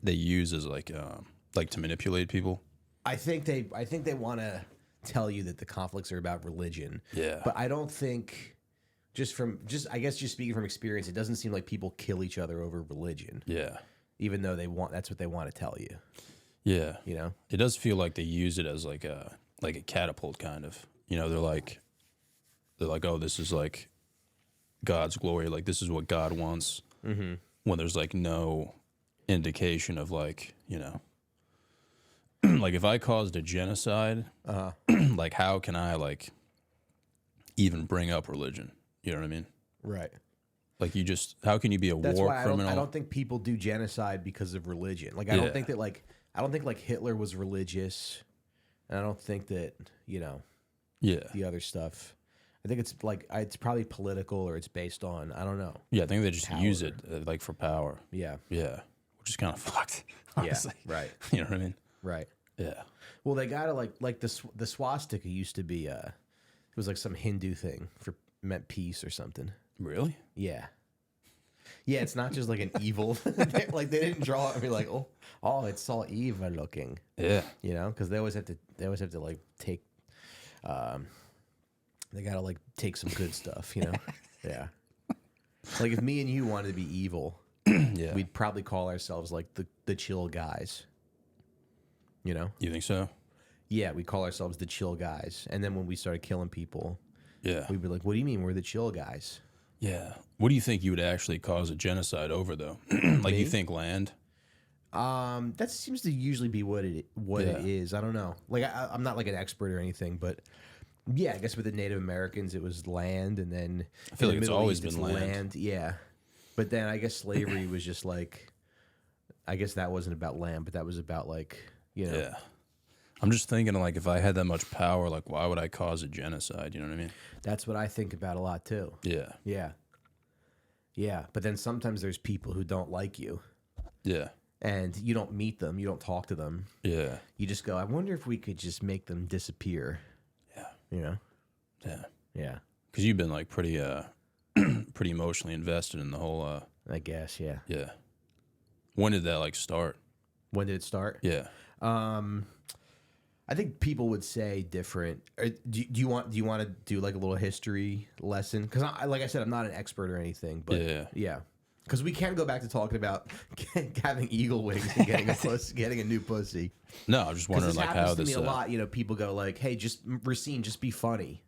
they use as like to manipulate people? I think they want to tell you that the conflicts are about religion. Yeah. But I don't think just speaking from experience, it doesn't seem like people kill each other over religion. Yeah. Even though that's what they want to tell you. Yeah. It It does feel like they use it as like a catapult kind of. They're like, oh, this is like God's glory. Like this is what God wants. Mm-hmm. When there's like no indication of like, like if I caused a genocide, like how can I like even bring up religion? You know what I mean? Right. Like how can you be a war criminal? I don't think people do genocide because of religion. Like I don't think that Hitler was religious, and I don't think that the other stuff. I think it's like it's probably political or it's based on I don't know. Yeah, I think they just use it like for power. Yeah. Yeah, which is kind of fucked. Honestly. Yeah. Right. You know what I mean? Right. Yeah. Well, they gotta like the swastika used to be it was like some Hindu thing meant peace or something. Really? Yeah. Yeah, it's not just like an evil. Like they didn't draw it and be like, oh, it's all evil looking. Yeah. Because they always have to like take, they gotta like take some good stuff. Yeah. Like if me and you wanted to be evil, Yeah. we'd probably call ourselves like the chill guys. You think so? Yeah, we call ourselves the chill guys, and then when we started killing people, Yeah. we'd be like, "What do you mean we're the chill guys?" Yeah. What do you think you would actually cause a genocide over, though? Like, you think land? That seems to usually be what it is. I don't know. Like, I'm not like an expert or anything, but yeah, I guess with the Native Americans, it was land, and then I feel in like the it's Middle always East, been it's land. Yeah, but then I guess slavery was just like, I guess that wasn't about land, but that was about like, Yeah. I'm just thinking, like, if I had that much power, like, why would I cause a genocide? You know what I mean? That's what I think about a lot too. Yeah. Yeah. Yeah. But then sometimes there's people who don't like you. Yeah. And you don't meet them. You don't talk to them. Yeah. You just go, I wonder if we could just make them disappear. Yeah. You know? Yeah. Yeah. Because you've been, like, pretty pretty emotionally invested in the whole... I guess, yeah. Yeah. When did that, like, start? When did it start? Yeah. I think people would say different. Do you want to do like a little history lesson? Because like I said, I'm not an expert or anything. But yeah. Because we can go back to talking about having eagle wings and getting a new pussy. No, I'm just wondering like how this. To me a lot, you know, people go like, "Hey, Recine, just be funny.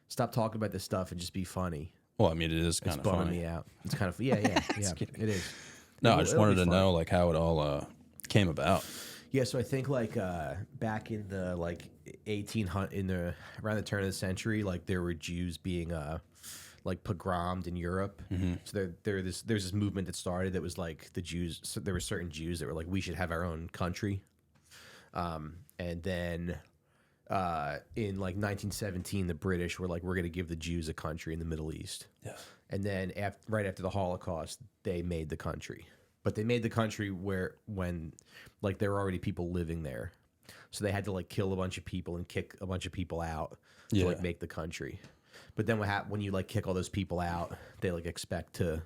Stop talking about this stuff and just be funny." Well, I mean, it is kind of funny. It's bumming me out. It's kind of yeah. It is. No, I just wanted to know like how it all came about. Yeah, so I think like back in the like 1800 around the turn of the century, like there were Jews being like pogromed in Europe. Mm-hmm. So there's this movement that started that was like the Jews. So there were certain Jews that were like, we should have our own country. And then in like 1917, the British were like, we're going to give the Jews a country in the Middle East. Yeah. And then right after the Holocaust, they made the country. But they made the country when like there were already people living there. So they had to like kill a bunch of people and kick a bunch of people out to like make the country. But then when you like kick all those people out, they like expect to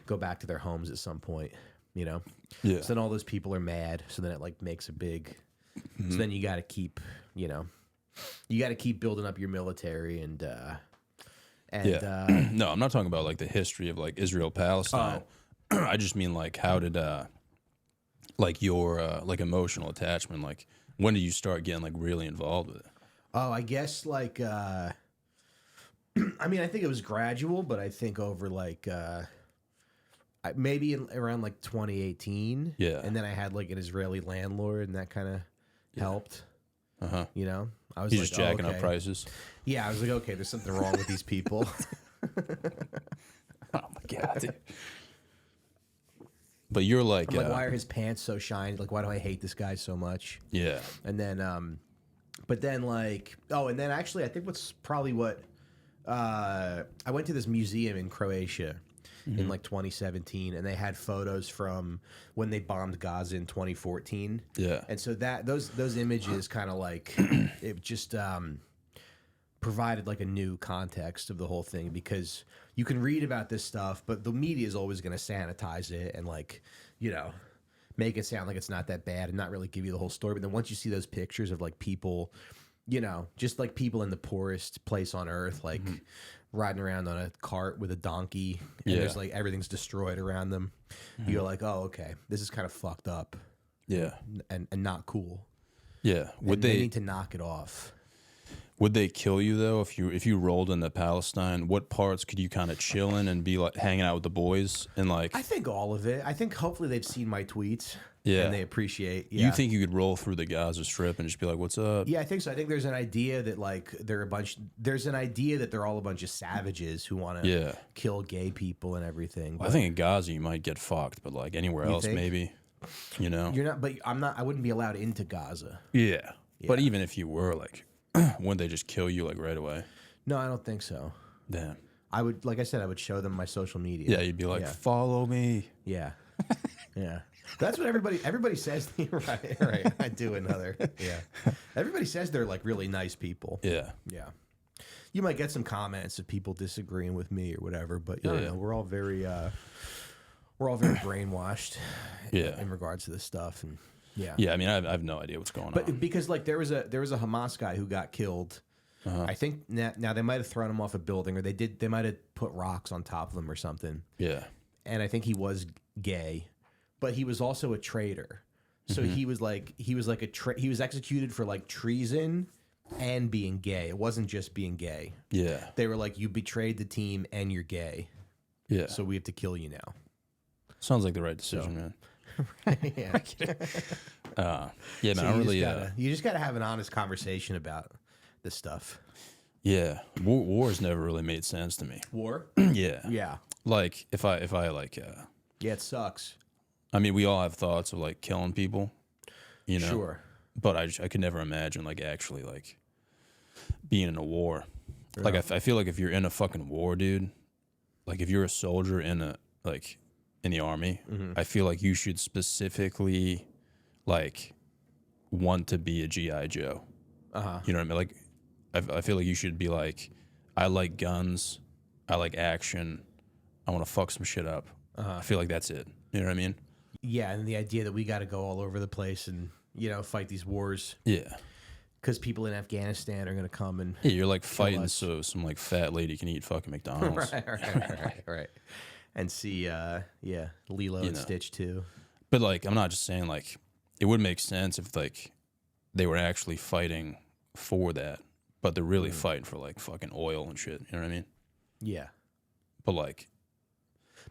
go back to their homes at some point, you know? Yeah. So then all those people are mad. So then it like makes a big, so then you got to keep, you know, you got to keep building up your military and no, I'm not talking about like the history of like Israel, Palestine. Oh. I just mean like how did like your like emotional attachment, like when did you start getting like really involved with it? Oh, I guess like I mean, I think it was gradual, but I think over like maybe around like 2018. Yeah. And then I had like an Israeli landlord, and that kind of helped. Uh-huh. You know, I was He's like, just jacking up prices. Yeah, I was like, okay, there's something wrong with these people. Oh my god, dude. But you're like, I'm like, why are his pants so shiny? Like, why do I hate this guy so much? Yeah. And then, but then like, and then actually, I think I went to this museum in Croatia in like 2017, and they had photos from when they bombed Gaza in 2014. Yeah. And so those images kind of like it just provided like a new context of the whole thing, because you can read about this stuff, but the media is always going to sanitize it and like, you know, make it sound like it's not that bad and not really give you the whole story. But then once you see those pictures of like people, you know, just like people in the poorest place on earth, like riding around on a cart with a donkey, and there's like everything's destroyed around them. You go like, oh, okay, this is kind of fucked up. Yeah. And not cool. Yeah. Would they need to knock it off? Would they kill you though if you rolled into Palestine? What parts could you kind of chill in and be like hanging out with the boys and like? I think all of it. I think hopefully they've seen my tweets. Yeah. And they appreciate. You think you could roll through the Gaza Strip and just be like, "What's up?" Yeah, I think so. I think there's an idea that like there's an idea that they're all a bunch of savages who want to kill gay people and everything. Well, I think in Gaza you might get fucked, but like anywhere else maybe. You know. You're not, but I'm not. I wouldn't be allowed into Gaza. Yeah. But even if you were, like, wouldn't they just kill you like right away? No, I don't think so. Damn. I would, like I said, I would show them my social media. Yeah, you'd be like, follow me. Yeah. Yeah. That's what everybody says. Right. I do another. Yeah. Everybody says they're like really nice people. Yeah. Yeah. You might get some comments of people disagreeing with me or whatever, but I don't know, we're all very brainwashed in regards to this stuff. And yeah, I mean, I have no idea what's going on. But because like there was a Hamas guy who got killed. I think now they might have thrown him off a building, or they might have put rocks on top of him or something. Yeah. And I think he was gay, but he was also a traitor. So he was executed for like treason and being gay. It wasn't just being gay. Yeah. They were like, you betrayed the team and you're gay. Yeah. So we have to kill you now. Sounds like the right decision, man. Yeah. Man. So I really. You just gotta have an honest conversation about this stuff. Yeah. Wars never really made sense to me. War? Yeah. Yeah. Like if I like. Yeah, it sucks. I mean, we all have thoughts of like killing people. You know. Sure. but I could never imagine like actually like being in a war. Like I feel like if you're in a fucking war, dude, like if you're a soldier in a like in the army, I feel like you should specifically like want to be a GI Joe. You know what I mean? Like I feel like you should be like, I like guns, I like action, I want to fuck some shit up. I feel like that's it. You know what I mean? Yeah, and the idea that we got to go all over the place and fight these wars. Yeah. Because people in Afghanistan are going to come and Yeah, you're like fighting so some like fat lady can eat fucking McDonald's. right. And see, Lilo and Stitch too. But like, I'm not just saying like, it would make sense if like they were actually fighting for that, but they're really fighting for like fucking oil and shit. You know what I mean? Yeah. But like,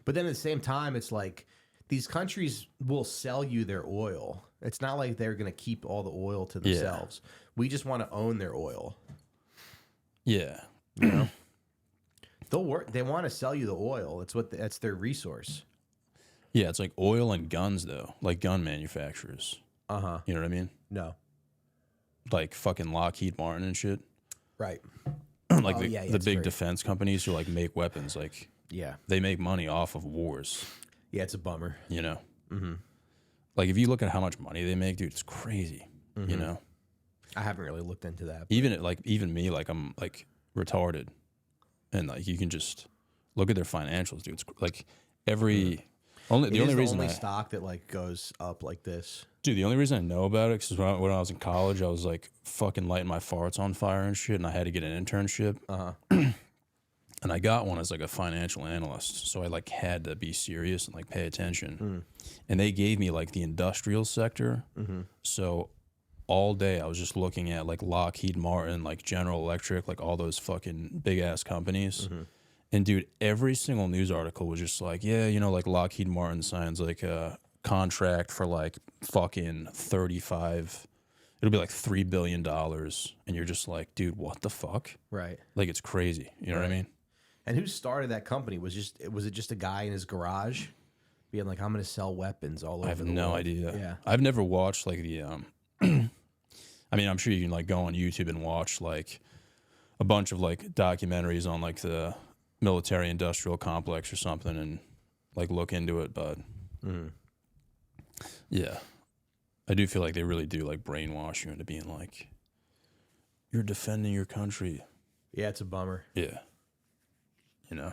but then at the same time, it's like these countries will sell you their oil. It's not like they're going to keep all the oil to themselves. Yeah. We just want to own their oil. Yeah. You know? They'll work. They want to sell you the oil. That's their resource. Yeah, it's like oil and guns though, like gun manufacturers. You know what I mean? No. Like fucking Lockheed Martin and shit. Right. Like the big defense companies who like make weapons, like they make money off of wars. Yeah, it's a bummer. You know? Like if you look at how much money they make, dude, it's crazy. You know? I haven't really looked into that. Even me, like I'm like retarded, and like you can just look at their financials, dude. It's like the only reason stock that like goes up like this, dude. The only reason I know about it because when I was in college, I was like fucking lighting my farts on fire and shit, and I had to get an internship. And I got one as like a financial analyst, so I like had to be serious and like pay attention. And they gave me like the industrial sector, so all day I was just looking at like Lockheed Martin, like General Electric, like all those fucking big ass companies. And dude, every single news article was just like, yeah, like Lockheed Martin signs like a contract for like fucking 35, it'll be like $3 billion. And you're just like, dude, what the fuck? Right. Like it's crazy. You know what I mean? And who started that company? Was it just a guy in his garage being like, I'm going to sell weapons all over the world? I have no idea. Yeah. I've never watched like the, I mean, I'm sure you can like go on YouTube and watch like a bunch of like documentaries on like the military industrial complex or something and like look into it. But yeah, I do feel like they really do like brainwash you into being like, you're defending your country. Yeah, it's a bummer. Yeah. You know?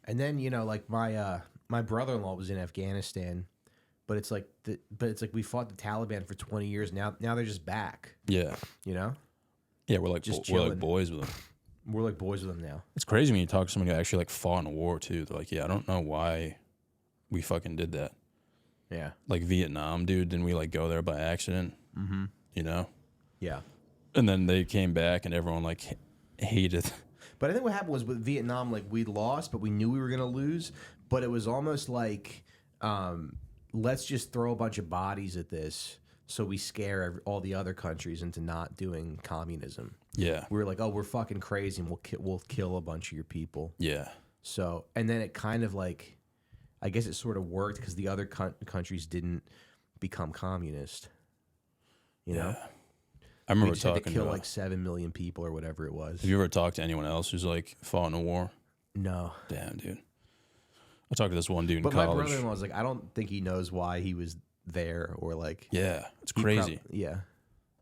And then, like my brother-in-law was in Afghanistan, but it's like we fought the Taliban for 20 years. Now they're just back. Yeah. You know? Yeah, we're like boys with them. We're like boys with them now. It's crazy when you talk to somebody who actually like fought in a war too. They're like, yeah, I don't know why we fucking did that. Yeah. Like Vietnam, dude, didn't we like go there by accident? You know? Yeah. And then they came back and everyone like hated. But I think what happened was with Vietnam, like we lost, but we knew we were going to lose. But it was almost like, let's just throw a bunch of bodies at this so we scare all the other countries into not doing communism. Yeah. We were like, oh, we're fucking crazy and we'll kill a bunch of your people. Yeah. So, and then it kind of like, I guess it sort of worked because the other countries didn't become communist. You know? I remember we just had to talking kill like 7 million people or whatever it was. Have you ever talked to anyone else who's like fought in a war? No. Damn, dude. I talked to this one dude in but college. My brother-in-law was like, I don't think he knows why he was there or like. Yeah, it's crazy. Yeah.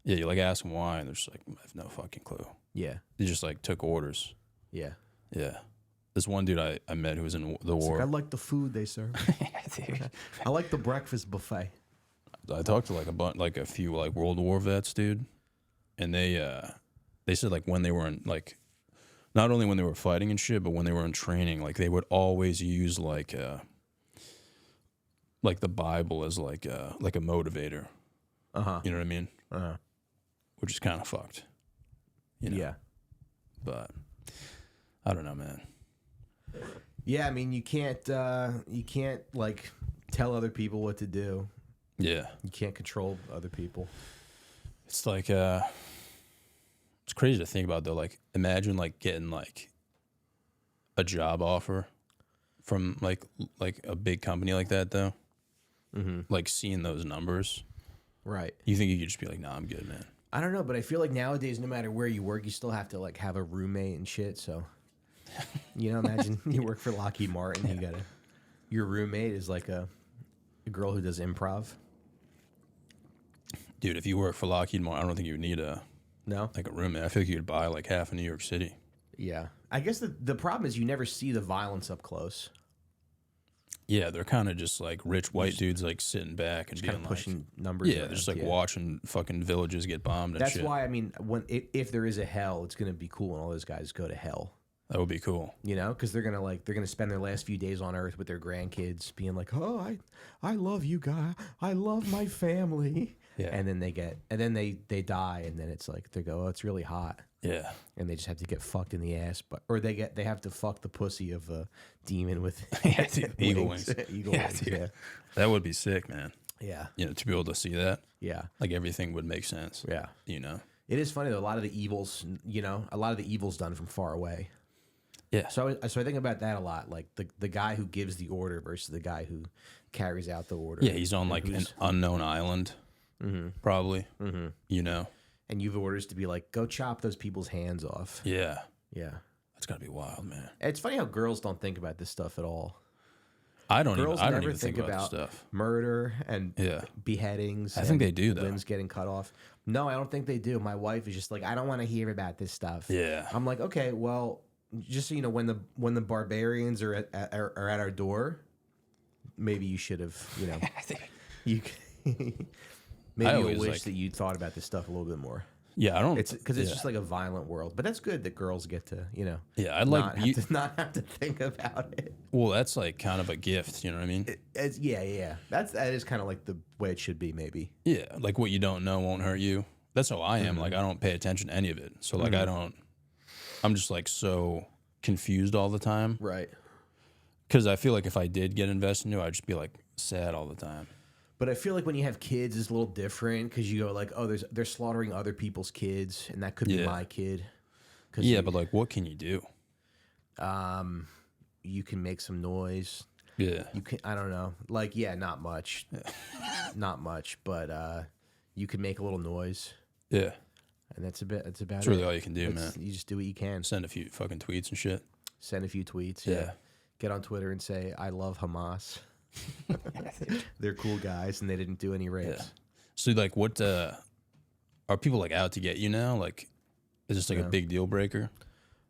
Yeah, you like ask them why, and they're just like, I have no fucking clue. Yeah. They just like took orders. Yeah. Yeah. This one dude I met who was in the war. Like, I like the food they serve. I like the breakfast buffet. I talked to like a few like World War vets, dude, and they said like when they were in like, not only when they were fighting and shit, but when they were in training, like they would always use like the Bible as like a motivator. You know what I mean? Which is kind of fucked. You know? Yeah. But I don't know, man. Yeah, I mean you can't like tell other people what to do. Yeah. You can't control other people. It's like it's crazy to think about though. Like imagine like getting like a job offer from like a big company like that though. Like seeing those numbers. Right. You think you could just be like, nah, I'm good, man. I don't know, but I feel like nowadays, no matter where you work, you still have to like have a roommate and shit. So, you know, imagine you work for Lockheed Martin, your roommate is like a girl who does improv. Dude, if you work for Lockheed Martin, I don't think you would need a roommate. I feel like you could buy like half of New York City. Yeah. I guess the problem is you never see the violence up close. Yeah, they're kind of just like rich white dudes like sitting back and being like pushing numbers. Yeah, they're just like watching fucking villages get bombed and That's shit. why, I mean, if there is a hell, it's going to be cool when all those guys go to hell. That would be cool. You know, because they're gonna spend their last few days on Earth with their grandkids, being like, "Oh, I love you guys. I love my family." Yeah. And then they die, and then it's like they go, "Oh, it's really hot." Yeah. And they just have to get fucked in the ass, or they have to fuck the pussy of a demon with eagle wings. Eagle wings. Dude. Yeah. That would be sick, man. Yeah. You know, to be able to see that. Yeah. Like everything would make sense. Yeah. You know. It is funny though. A lot of the evil's done from far away. Yeah. So I think about that a lot. Like the guy who gives the order versus the guy who carries out the order. Yeah, he's on like an unknown island, probably. Mm-hmm. You know. And you've orders to be like, go chop those people's hands off. Yeah. Yeah. That's gotta be wild, man. It's funny how girls don't think about this stuff at all. I don't Girls even never think about this stuff. Murder and beheadings. I think they do, though. Limbs getting cut off. No, I don't think they do. My wife is just like, I don't want to hear about this stuff. Yeah. I'm like, okay, well, just so you know, when the barbarians are at our door, maybe you should have, you know, maybe you'll wish that you'd thought about this stuff a little bit more. Yeah, I don't. It's because it's just like a violent world, but that's good that girls get to, you know. Yeah, I'd like not have to think about it. Well, that's like kind of a gift, you know what I mean? Yeah. That is kind of like the way it should be, maybe. Yeah, like what you don't know won't hurt you. That's how I am. Like I don't pay attention to any of it, so like I'm just like so confused all the time. Right. Because I feel like if I did get invested into it, I'd just be like sad all the time. But I feel like when you have kids, it's a little different because you go like, oh, they're slaughtering other people's kids, and that could be my kid. Yeah, but like, what can you do? You can make some noise. Yeah. You can. I don't know. Like, yeah, not much. Not much, but you can make a little noise. Yeah. And that's about That's really all you can do, man. You just do what you can. Send a few fucking tweets and shit. Send a few tweets. Yeah. Get on Twitter and say, I love Hamas. They're cool guys and they didn't do any rapes. Yeah. So like what are people like out to get you now? Like is this like a big deal breaker?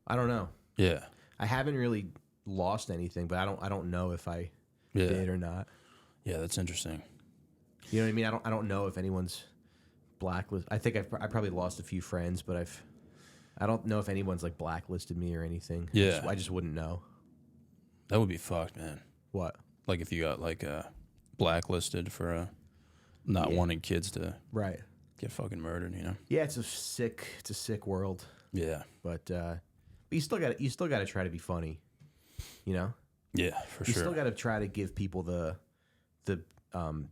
I don't know. Yeah. I haven't really lost anything, but I don't know if I did or not. Yeah, that's interesting. You know what I mean? I don't know if anyone's blacklisted. I think I probably lost a few friends, but I don't know if anyone's like blacklisted me or anything. Yeah. I just wouldn't know. That would be fucked, man. What? Like if you got like blacklisted for not wanting kids to get fucking murdered, you know? Yeah, it's a sick world. Yeah. But you still got to try to be funny, you know? Yeah, for you sure. You still got to try to give people the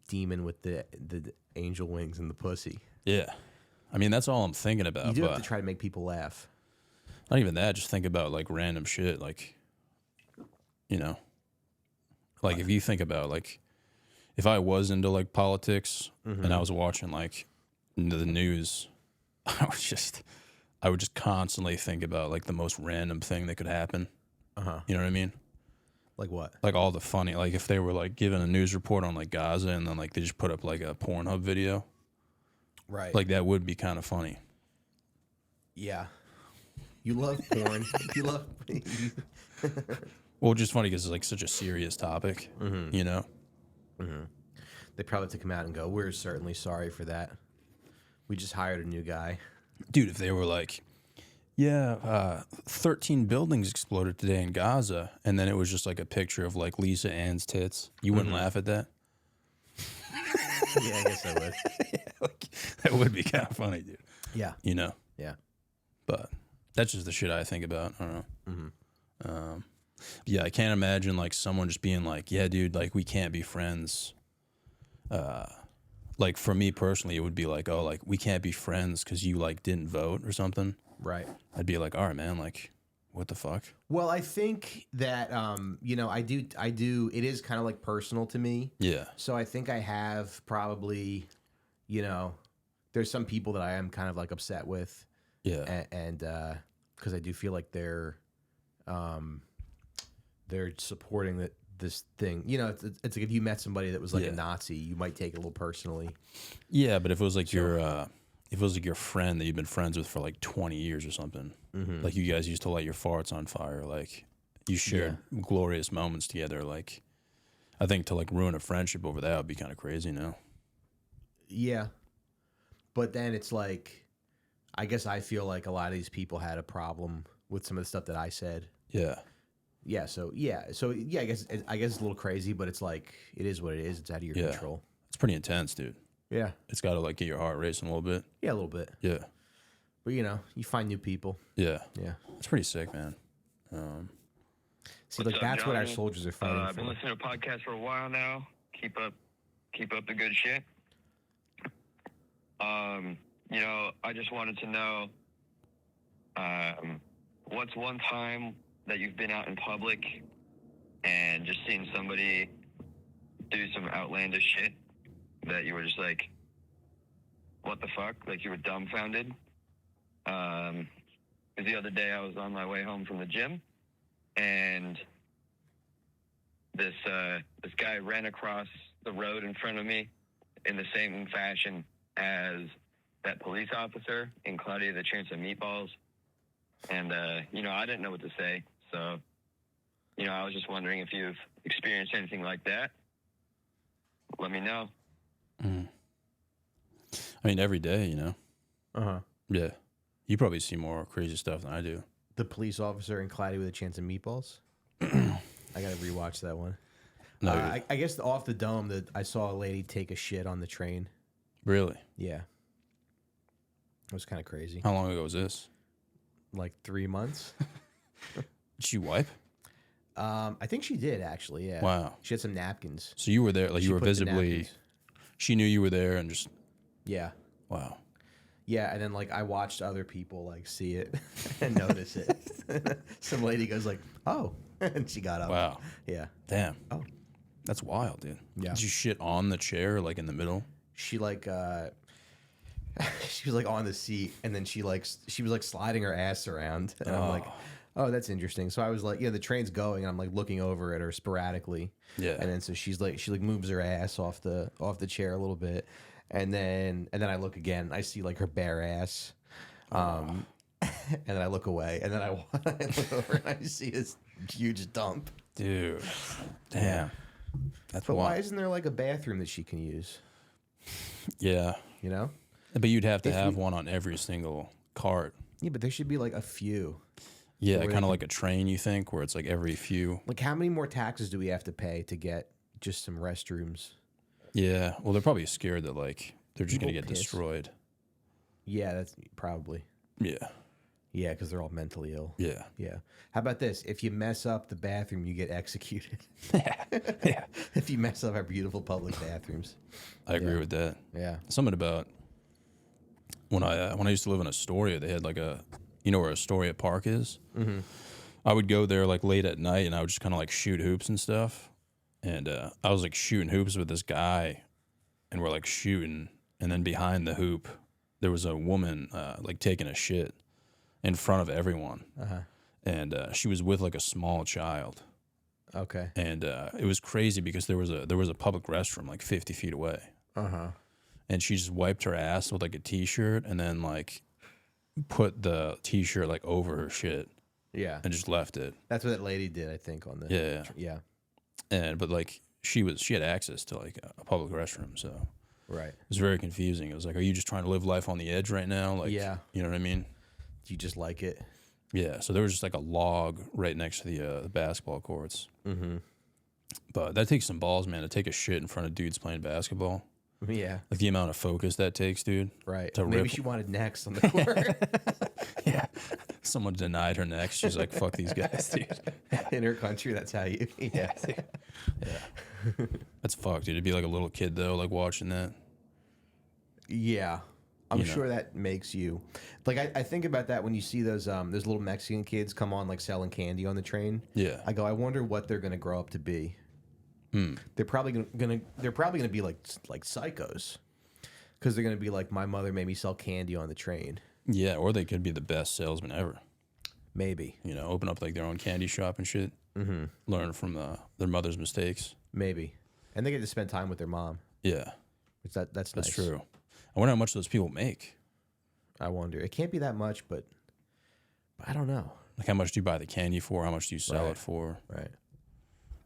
demon with the angel wings and the pussy. Yeah. I mean, that's all I'm thinking about. You do have to try to make people laugh. Not even that, just think about like random shit, like, you know, like if you think about like if I was into like politics and I was watching like the news, I would just constantly think about like the most random thing that could happen. You know what I mean? Like what? Like all the funny, like if they were like giving a news report on like Gaza and then like they just put up like a Pornhub video. Right. Like that would be kind of funny. Yeah. You love porn. You love. Well, just funny because it's like such a serious topic, you know? They probably took him out and go, we're certainly sorry for that. We just hired a new guy. Dude, if they were like, 13 buildings exploded today in Gaza, and then it was just like a picture of like Lisa Ann's tits, you wouldn't laugh at that? Yeah, I guess I would. Like, that would be kind of funny, dude. Yeah. You know? Yeah. But that's just the shit I think about. I don't know. Yeah, I can't imagine like someone just being like, yeah, dude, like we can't be friends. Like for me personally, it would be like, oh, like we can't be friends because you like didn't vote or something. Right. I'd be like, all right, man, like what the fuck? Well, I think that, you know, I do, it is kind of like personal to me. Yeah. So I think I have probably, you know, there's some people that I am kind of like upset with. Yeah. And because I do feel like they're supporting this thing. You know, it's like if you met somebody that was like a Nazi, you might take it a little personally. Yeah, but if it was like your friend that you've been friends with for like 20 years or something, like you guys used to light your farts on fire, like you shared glorious moments together, like I think to like ruin a friendship over that would be kind of crazy, no? Yeah. But then it's like, I guess I feel like a lot of these people had a problem with some of the stuff that I said. Yeah. Yeah. So I guess it's a little crazy, but it's like it is what it is. It's out of your control. It's pretty intense, dude. Yeah. It's got to like get your heart racing a little bit. Yeah, a little bit. Yeah. But you know, you find new people. Yeah. Yeah. It's pretty sick, man. See, like that's what our soldiers are fighting I've been for. listening to podcasts for a while now. Keep up the good shit. You know, I just wanted to know, what's one time that you've been out in public and just seen somebody do some outlandish shit that you were just like, what the fuck? Like you were dumbfounded. 'Cause the other day I was on my way home from the gym and this guy ran across the road in front of me in the same fashion as that police officer in Cloudy of the Chance of Meatballs. And, you know, I didn't know what to say. So, you know, I was just wondering if you've experienced anything like that. Let me know. I mean, every day, you know? Uh-huh. Yeah. You probably see more crazy stuff than I do. The police officer in Cloudy with a Chance of Meatballs. I gotta rewatch that one. No, I guess off the dome that I saw a lady take a shit on the train. really? Yeah. It was kind of crazy. How long ago was this? Like 3 months. Did she wipe? I think she did actually. Yeah. Wow. She had some napkins. So you were there, like She you were put the visibly, napkins. she knew you were there and just, Yeah. wow. Yeah, and then like I watched other people like see it and notice it. Some lady goes like, "Oh," and she got up. Wow. Yeah. Damn. Oh. That's wild, dude. Yeah. Did you shit on the chair, like in the middle? She like she was like on the seat, and then she was like sliding her ass around, and I'm like, "Oh, that's interesting." So I was like, "Yeah, the train's going," and I'm like looking over at her sporadically. Yeah. And then so she moves her ass off the chair a little bit, and then I look again. I see like her bare ass, and then I look away, and then I look over and I see this huge dump. Dude. Damn. That's But wild. why isn't there like a bathroom that she can use? Yeah. You know? But you'd have to If have you- one on every single cart. Yeah, but there should be like a few. Yeah, Where they kind of can- like a train, you think, where it's like every few. Like, how many more taxes do we have to pay to get just some restrooms? Yeah. Well, they're probably scared that like they're just going to People get piss. destroyed. Yeah, that's probably. Yeah. Yeah, because they're all mentally ill. Yeah. Yeah. How about this? If you mess up the bathroom, you get executed. Yeah. If you mess up our beautiful public bathrooms. I agree with that. Yeah. Something about when I used to live in Astoria, they had like you know where Astoria Park is? Mm-hmm. I would go there like late at night and I would just kind of like shoot hoops and stuff. And I was like shooting hoops with this guy and we're like shooting. And then behind the hoop, there was a woman like taking a shit in front of everyone. Uh-huh. And she was with like a small child. Okay. And it was crazy because there was a public restroom like 50 feet away. Uh-huh. And she just wiped her ass with like a t-shirt and then like put the t-shirt like over her shit Yeah. and just left it. That's what that lady did, I think, on the. Yeah. Yeah. But like she had access to like a public restroom, so Right. it was very confusing. It was like, are you just trying to live life on the edge right now? Like, Yeah. you know what I mean? You just like it. Yeah. So there was just like a log right next to the basketball courts. Mm-hmm. But that takes some balls, man, to take a shit in front of dudes playing basketball. Yeah. Like the amount of focus that takes, dude. Right. To Maybe rip- she wanted next on the court. Yeah. Someone denied her next. She's like, fuck these guys, dude. In her country, that's how you. Yeah. Yeah. That's fucked, dude. It'd be like a little kid, though, like watching that. Yeah. I'm You know. sure that makes you like I think about that when you see those little Mexican kids come on like selling candy on the train. Yeah. I go, I wonder what they're gonna grow up to be. They're probably gonna be like psychos. Because they're going to be like, my mother made me sell candy on the train. Yeah, or they could be the best salesman ever. Maybe. You know, open up like their own candy shop and shit. Mm-hmm. Learn from their mother's mistakes. Maybe. And they get to spend time with their mom. Yeah. Which that's nice. That's true. I wonder how much those people make. I wonder. It can't be that much, but I don't know. Like, how much do you buy the candy for? How much do you sell it for? Right.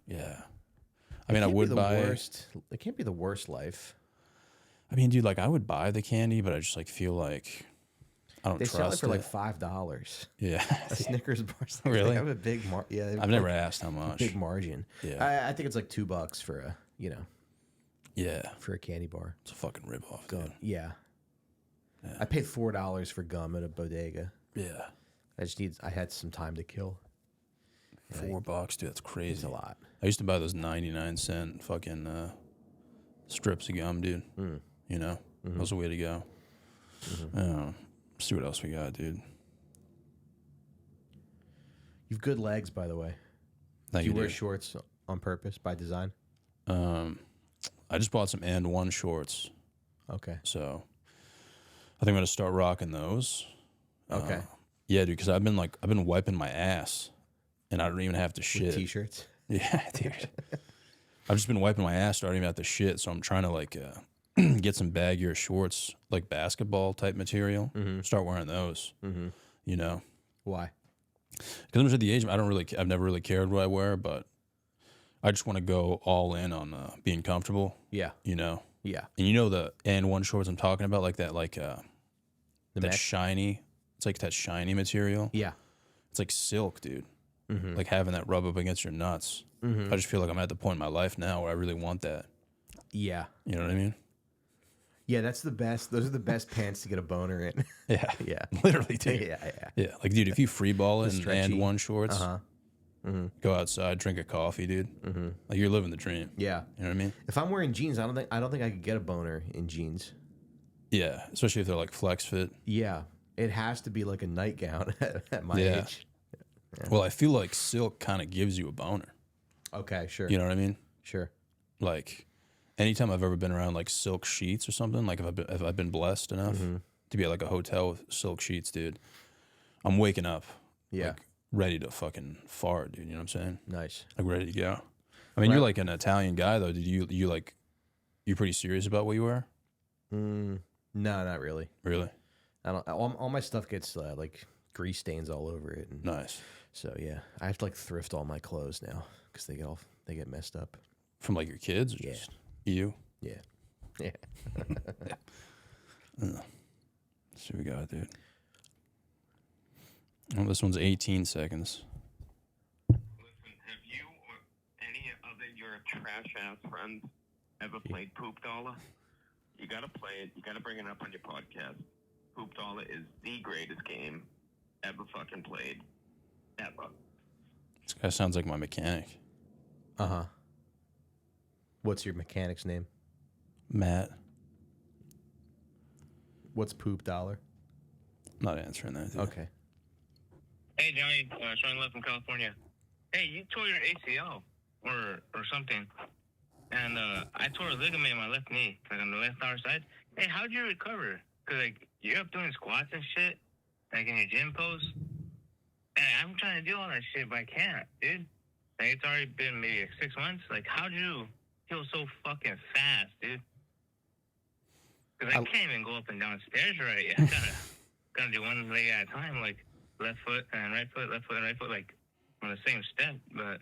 Yeah. I mean, I would buy... It can't be the worst life. I mean, dude, like, I would buy the candy, but I just, like, feel like I don't trust it. They sell it for, like, $5. Yeah. A Snickers bar. Really? They have a big yeah. I've never asked how much. Big margin. Yeah. I think it's like $2 for a, Yeah. for a candy bar. It's a fucking ripoff, Gum. dude. Yeah. I paid $4 for gum at a bodega. Yeah. I had some time to kill. $4, dude, that's crazy. It's a lot. I used to buy those 99-cent fucking strips of gum, dude. You know? That was the way to go. See what else we got, dude. You've good legs, by the way. Thank Do you, you wear dude. shorts on purpose by design? I just bought some And One shorts, Okay. so I think I'm gonna start rocking those. Okay. Yeah, dude, because I've been wiping my ass, and I don't even have to shit. T-shirts? Yeah, dude. I've just been wiping my ass, starting have to shit, so I'm trying to like get some baggier shorts, like basketball type material. Start wearing those. You know, Why? because I'm just at the age I've never really cared what I wear, but I just want to go all in on being comfortable. Yeah. You know, Yeah. and you know the And One shorts I'm talking about, like that, The that mesh? shiny. It's like that shiny material. Yeah. It's like silk, dude. Like having that rub up against your nuts. I just feel like I'm at the point in my life now where I really want that. Yeah. You know what I mean? Yeah, that's the best. Those are the best pants to get a boner in. Yeah. Yeah. Literally, dude. Yeah. Yeah. Like, dude, if you free ball it in stretchy. And One shorts, go outside, drink a coffee, dude. Like, you're living the dream. Yeah. You know what I mean? If I'm wearing jeans, I don't think I could get a boner in jeans. Yeah. Especially if they're like flex fit. Yeah. It has to be like a nightgown at my Yeah. age. Well, I feel like silk kind of gives you a boner. Okay, sure. You know what I mean? Sure. Like, anytime I've ever been around like silk sheets or something, like if I've been blessed enough to be at like a hotel with silk sheets, dude, I'm waking up, Yeah. like, ready to fucking fart, dude. You know what I'm saying? Nice. Like, ready to go. I mean, you're like an Italian guy though. Did you like? You pretty serious about what you wear? No, not really. Really? I don't. All my stuff gets like grease stains all over it. And Nice. so yeah, I have to like thrift all my clothes now because they get messed up. From like your kids? Or Yeah. just you? Yeah. Yeah. Let's see what we got, dude. Oh, this one's 18 seconds. Listen, have you or any other your trash ass friends ever played Poop Dollar? You gotta play it. You gotta bring it up on your podcast. Poop Dollar is the greatest game ever fucking played. Ever. This guy sounds like my mechanic. Uh-huh. What's your mechanic's name? Matt. What's Poop Dollar? I'm not answering that, dude. Okay. Hey Johnny, Sean left from California. Hey, you tore your ACL or something, and I tore a ligament in my left knee, like on the left lower side. Hey, how'd you recover? Cause like you're up doing squats and shit, like in your gym pose. And I'm trying to do all that shit, but I can't, dude. Like it's already been maybe like 6 months. Like how'd you heal so fucking fast, dude? Cause I can't even go up and down stairs right. I gotta do one leg at a time, like left foot and right foot, left foot and right foot, like on the same step. But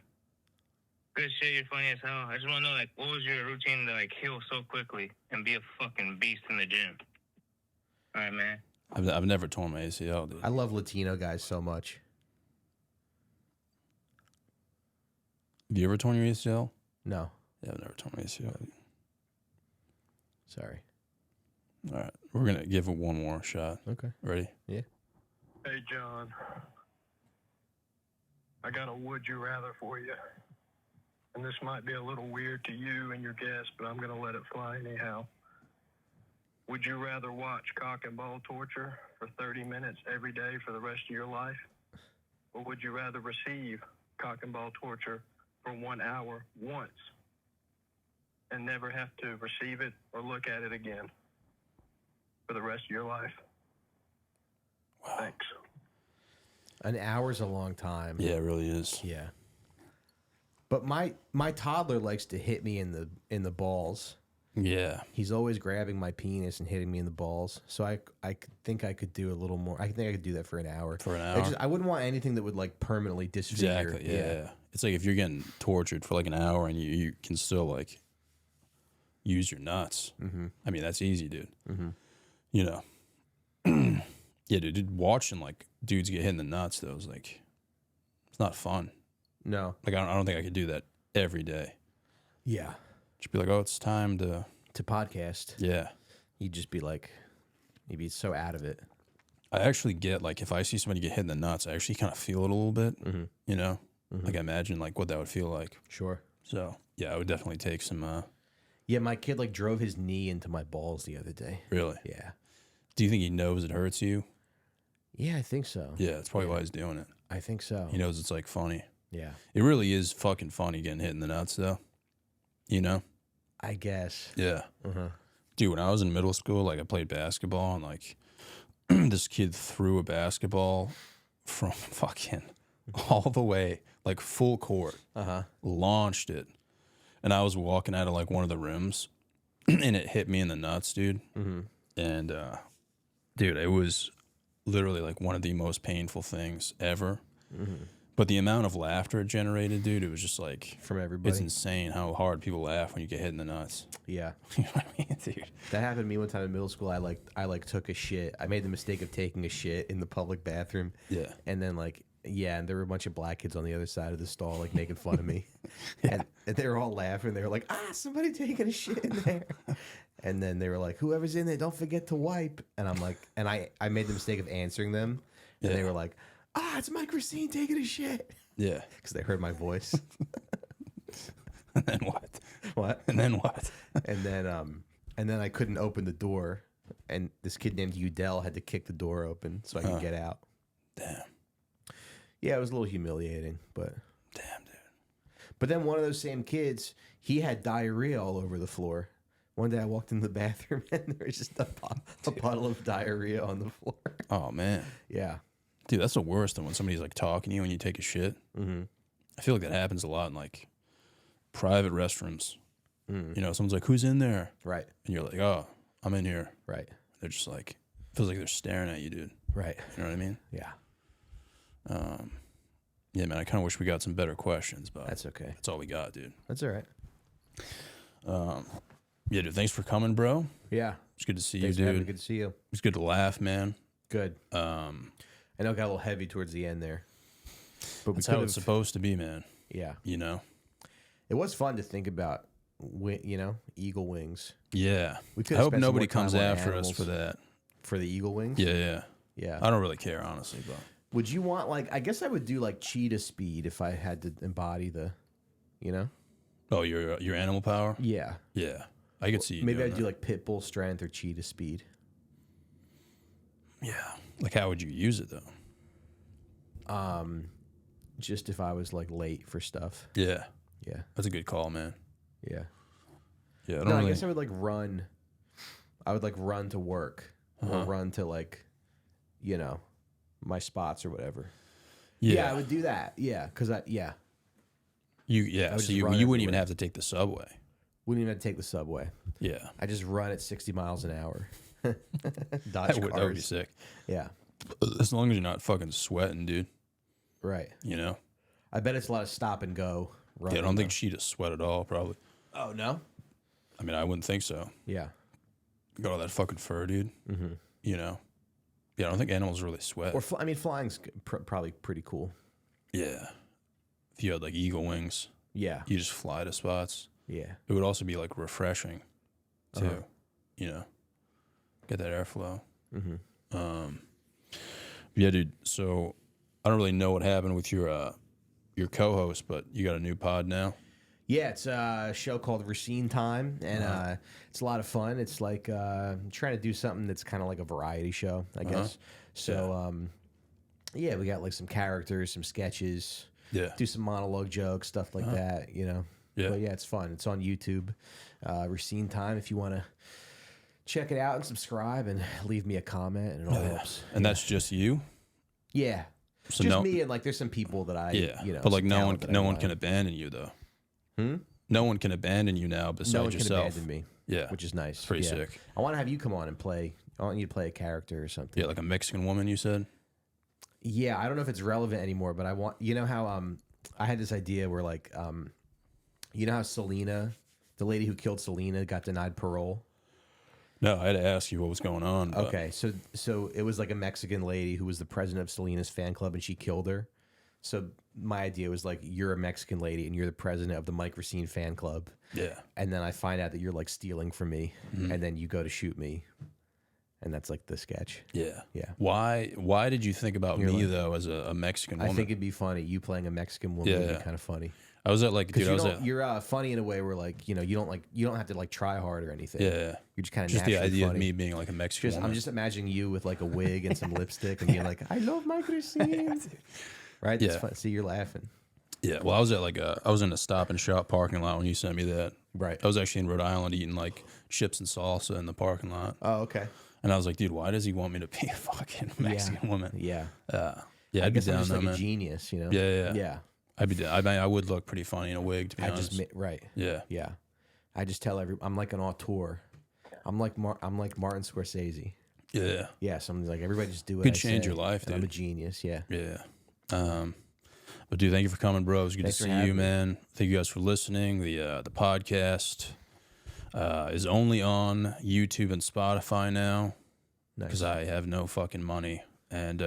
good shit, you're funny as hell. I just want to know, like, what was your routine to like heal so quickly and be a fucking beast in the gym? All right, man. I've never torn my ACL, dude. I love Latino guys so much. Have you ever torn your ACL? No. Yeah, I've never torn my ACL, dude. Sorry. All right. We're going to give it one more shot. Okay. Ready? Yeah. Hey, John. I got a would you rather for you. And this might be a little weird to you and your guest, but I'm going to let it fly anyhow. Would you rather watch cock and ball torture for 30 minutes every day for the rest of your life? Or would you rather receive cock and ball torture for 1 hour once and never have to receive it or look at it again? for the rest of your life. Wow. Thanks. An hour's a long time. Yeah, it really is. Yeah. But my toddler likes to hit me in the balls. Yeah. He's always grabbing my penis and hitting me in the balls. So I think I could do a little more. I think I could do that for an hour. For an hour? I wouldn't want anything that would like permanently disfigure. Exactly. Yeah. It's like if you're getting tortured for like an hour and you can still like use your nuts. Mm-hmm. I mean, that's easy, dude. Mm-hmm. You know. Yeah, dude. Watching like dudes get hit in the nuts though is like, it's not fun. No. Like I don't think I could do that every day. Yeah. Just be like, oh, it's time to podcast. Yeah. You'd just be like, you'd be so out of it. I actually get like if I see somebody get hit in the nuts, I actually kind of feel it a little bit. Mm-hmm. You know, like I imagine like what that would feel like. Sure. So yeah, I would definitely take some. Yeah, my kid like drove his knee into my balls the other day. Really? Yeah. Do you think he knows it hurts you? Yeah, I think so. Yeah, that's probably why he's doing it. I think so. He knows it's like funny. Yeah. It really is fucking funny getting hit in the nuts though. You know? I guess. Yeah. Dude, when I was in middle school, like I played basketball and like this kid threw a basketball from fucking all the way, like full court, launched it. And I was walking out of like one of the rims and it hit me in the nuts, dude. And, dude, it was literally like one of the most painful things ever. But the amount of laughter it generated, dude, it was just like From everybody. It's insane how hard people laugh when you get hit in the nuts. Yeah. You know what I mean, dude? That happened to me one time in middle school. I took a shit. I made the mistake of taking a shit in the public bathroom. Yeah. And then and there were a bunch of black kids on the other side of the stall like making fun of me. And they were all laughing. They were like, somebody taking a shit in there. And then they were like, whoever's in there, don't forget to wipe. And I'm like, and I made the mistake of answering them. And they were like, it's Mike Recine taking a shit. Yeah. Because they heard my voice. And then what? What? And then what? And then I couldn't open the door. And this kid named Udell had to kick the door open so I could get out. Damn. Yeah, it was a little humiliating, but Damn, dude. But then one of those same kids, he had diarrhea all over the floor. One day I walked in the bathroom and there was just a puddle of diarrhea on the floor. Oh, man. Yeah. Dude, that's the worst than when somebody's like talking to you when you take a shit. Mm-hmm. I feel like that happens a lot in like private restrooms. You know, someone's like, who's in there? Right. And you're like, oh, I'm in here. Right. They're just like, feels like they're staring at you, dude. Right. You know what I mean? Yeah. Yeah, man, I kind of wish we got some better questions, but That's okay. that's all we got, dude. That's all right. Yeah, dude, thanks for coming, bro. Yeah. It's good to see Thanks you, for having me. dude. Good to see you. It's good to laugh, man. Good. I know it got a little heavy towards the end there. But That's how it's supposed to be, man. Yeah. You know? It was fun to think about, eagle wings. Yeah. We I could have hope spent some nobody more time comes on after us animals. for that. For the eagle wings? Yeah, yeah. Yeah. I don't really care, honestly, but Would you want, I guess I would do, cheetah speed if I had to embody the, oh, your animal power? Yeah. Yeah. I could see you Maybe doing I'd do, that. pit bull strength or cheetah speed. Yeah. Like, how would you use it, though? Just if I was, late for stuff. Yeah. Yeah. That's a good call, man. Yeah. Yeah, I don't No, really... I guess I would, run. I would, run to work. Or run to, my spots or whatever. Yeah, I would do that. Yeah, because So would you just you run wouldn't even everywhere. have to take the subway. Wouldn't even have to take the subway. Yeah. I just run at 60 miles an hour. Dodge That would be cars. sick. Yeah, As long as you're not fucking sweating, dude. right. You know? I bet it's a lot of stop and go. Yeah, I Running, don't think cheetahs sweat at all, probably. though. Oh, no? I mean, I wouldn't think so. Yeah. Got all that fucking fur, dude. Mm-hmm. You know? Yeah, I don't think animals really sweat. Or, flying's probably pretty cool. Yeah. If you had, eagle wings, Yeah. you just fly to spots. Yeah. It would also be, refreshing, too. You know? Get that airflow. Mm-hmm. Yeah, dude, so I don't really know what happened with your co-host, but you got a new pod now? Yeah, it's a show called Recine Time, and it's a lot of fun. It's trying to do something that's kind of like a variety show, I guess. So, yeah, we got some characters, some sketches, Yeah. do some monologue jokes, stuff like that, Yeah. But yeah, it's fun. It's on YouTube, Recine Time, if you want to check it out and subscribe and leave me a comment, and it all helps. And that's just you. Yeah. So Just me, and like there's some people that I but like no one can can abandon you though. No one can abandon you now besides no one yourself. can abandon me. Yeah, which is nice. It's pretty sick. I want to have you come on and play. I want you to play a character or something. Yeah, like a Mexican woman. You said. Yeah, I don't know if it's relevant anymore, but I want how I had this idea where like you know how Selena, the lady who killed Selena, got denied parole. No, I had to ask you what was going on. But... Okay, so it was like a Mexican lady who was the president of Selena's fan club, and she killed her. So my idea was like, you're a Mexican lady, and you're the president of the Mike Recine fan club. Yeah. And then I find out that you're like stealing from me, and then you go to shoot me, and that's like the sketch. Yeah. Yeah. Why did you think about me though as a Mexican woman? I think it'd be funny. You playing a Mexican woman would be kind of funny. I was at like, dude, you're funny in a way where like, you don't have to like try hard or anything. Yeah. You're just kind of just the idea funny. of me being like a Mexican woman. I'm just imagining you with like a wig and some lipstick and being like, I love Mike Recine. Right? That's fun. See, you're laughing. Yeah. Well, I was at like I was in a Stop and Shop parking lot when you sent me that. Right. I was actually in Rhode Island eating like chips and salsa in the parking lot. Oh, okay. And I was like, dude, why does he want me to be a fucking Mexican woman? Yeah. Yeah, I'd be down just though, like man. a genius, you know? Yeah. I'd be down. I would look pretty funny in a wig, to be honest. Right. Yeah. Yeah. I just tell I'm like an auteur. I'm like Martin Scorsese. Yeah. Yeah. So I'm like, everybody just do what Could I change say, your life, dude. I'm a genius. Yeah. Yeah. But dude, thank you for coming, bro. It was good to see you, man. Thank you guys for listening. The podcast is only on YouTube and Spotify now because I have no fucking money. And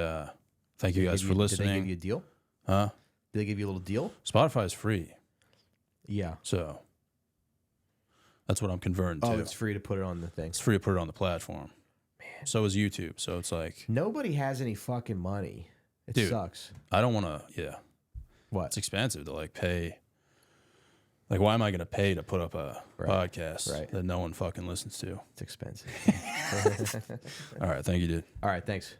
thank you guys for listening. Did they give you a deal? Huh? Did they give you a little deal? Spotify is free. Yeah. So that's what I'm converting to. Oh, it's free to put it on the thing. It's free to put it on the platform. Man. So is YouTube. So it's like nobody has any fucking money. It sucks. I don't want to. Yeah. What? It's expensive to like pay. Like, why am I going to pay to put up a podcast that no one fucking listens to? It's expensive. All right. Thank you, dude. All right. Thanks.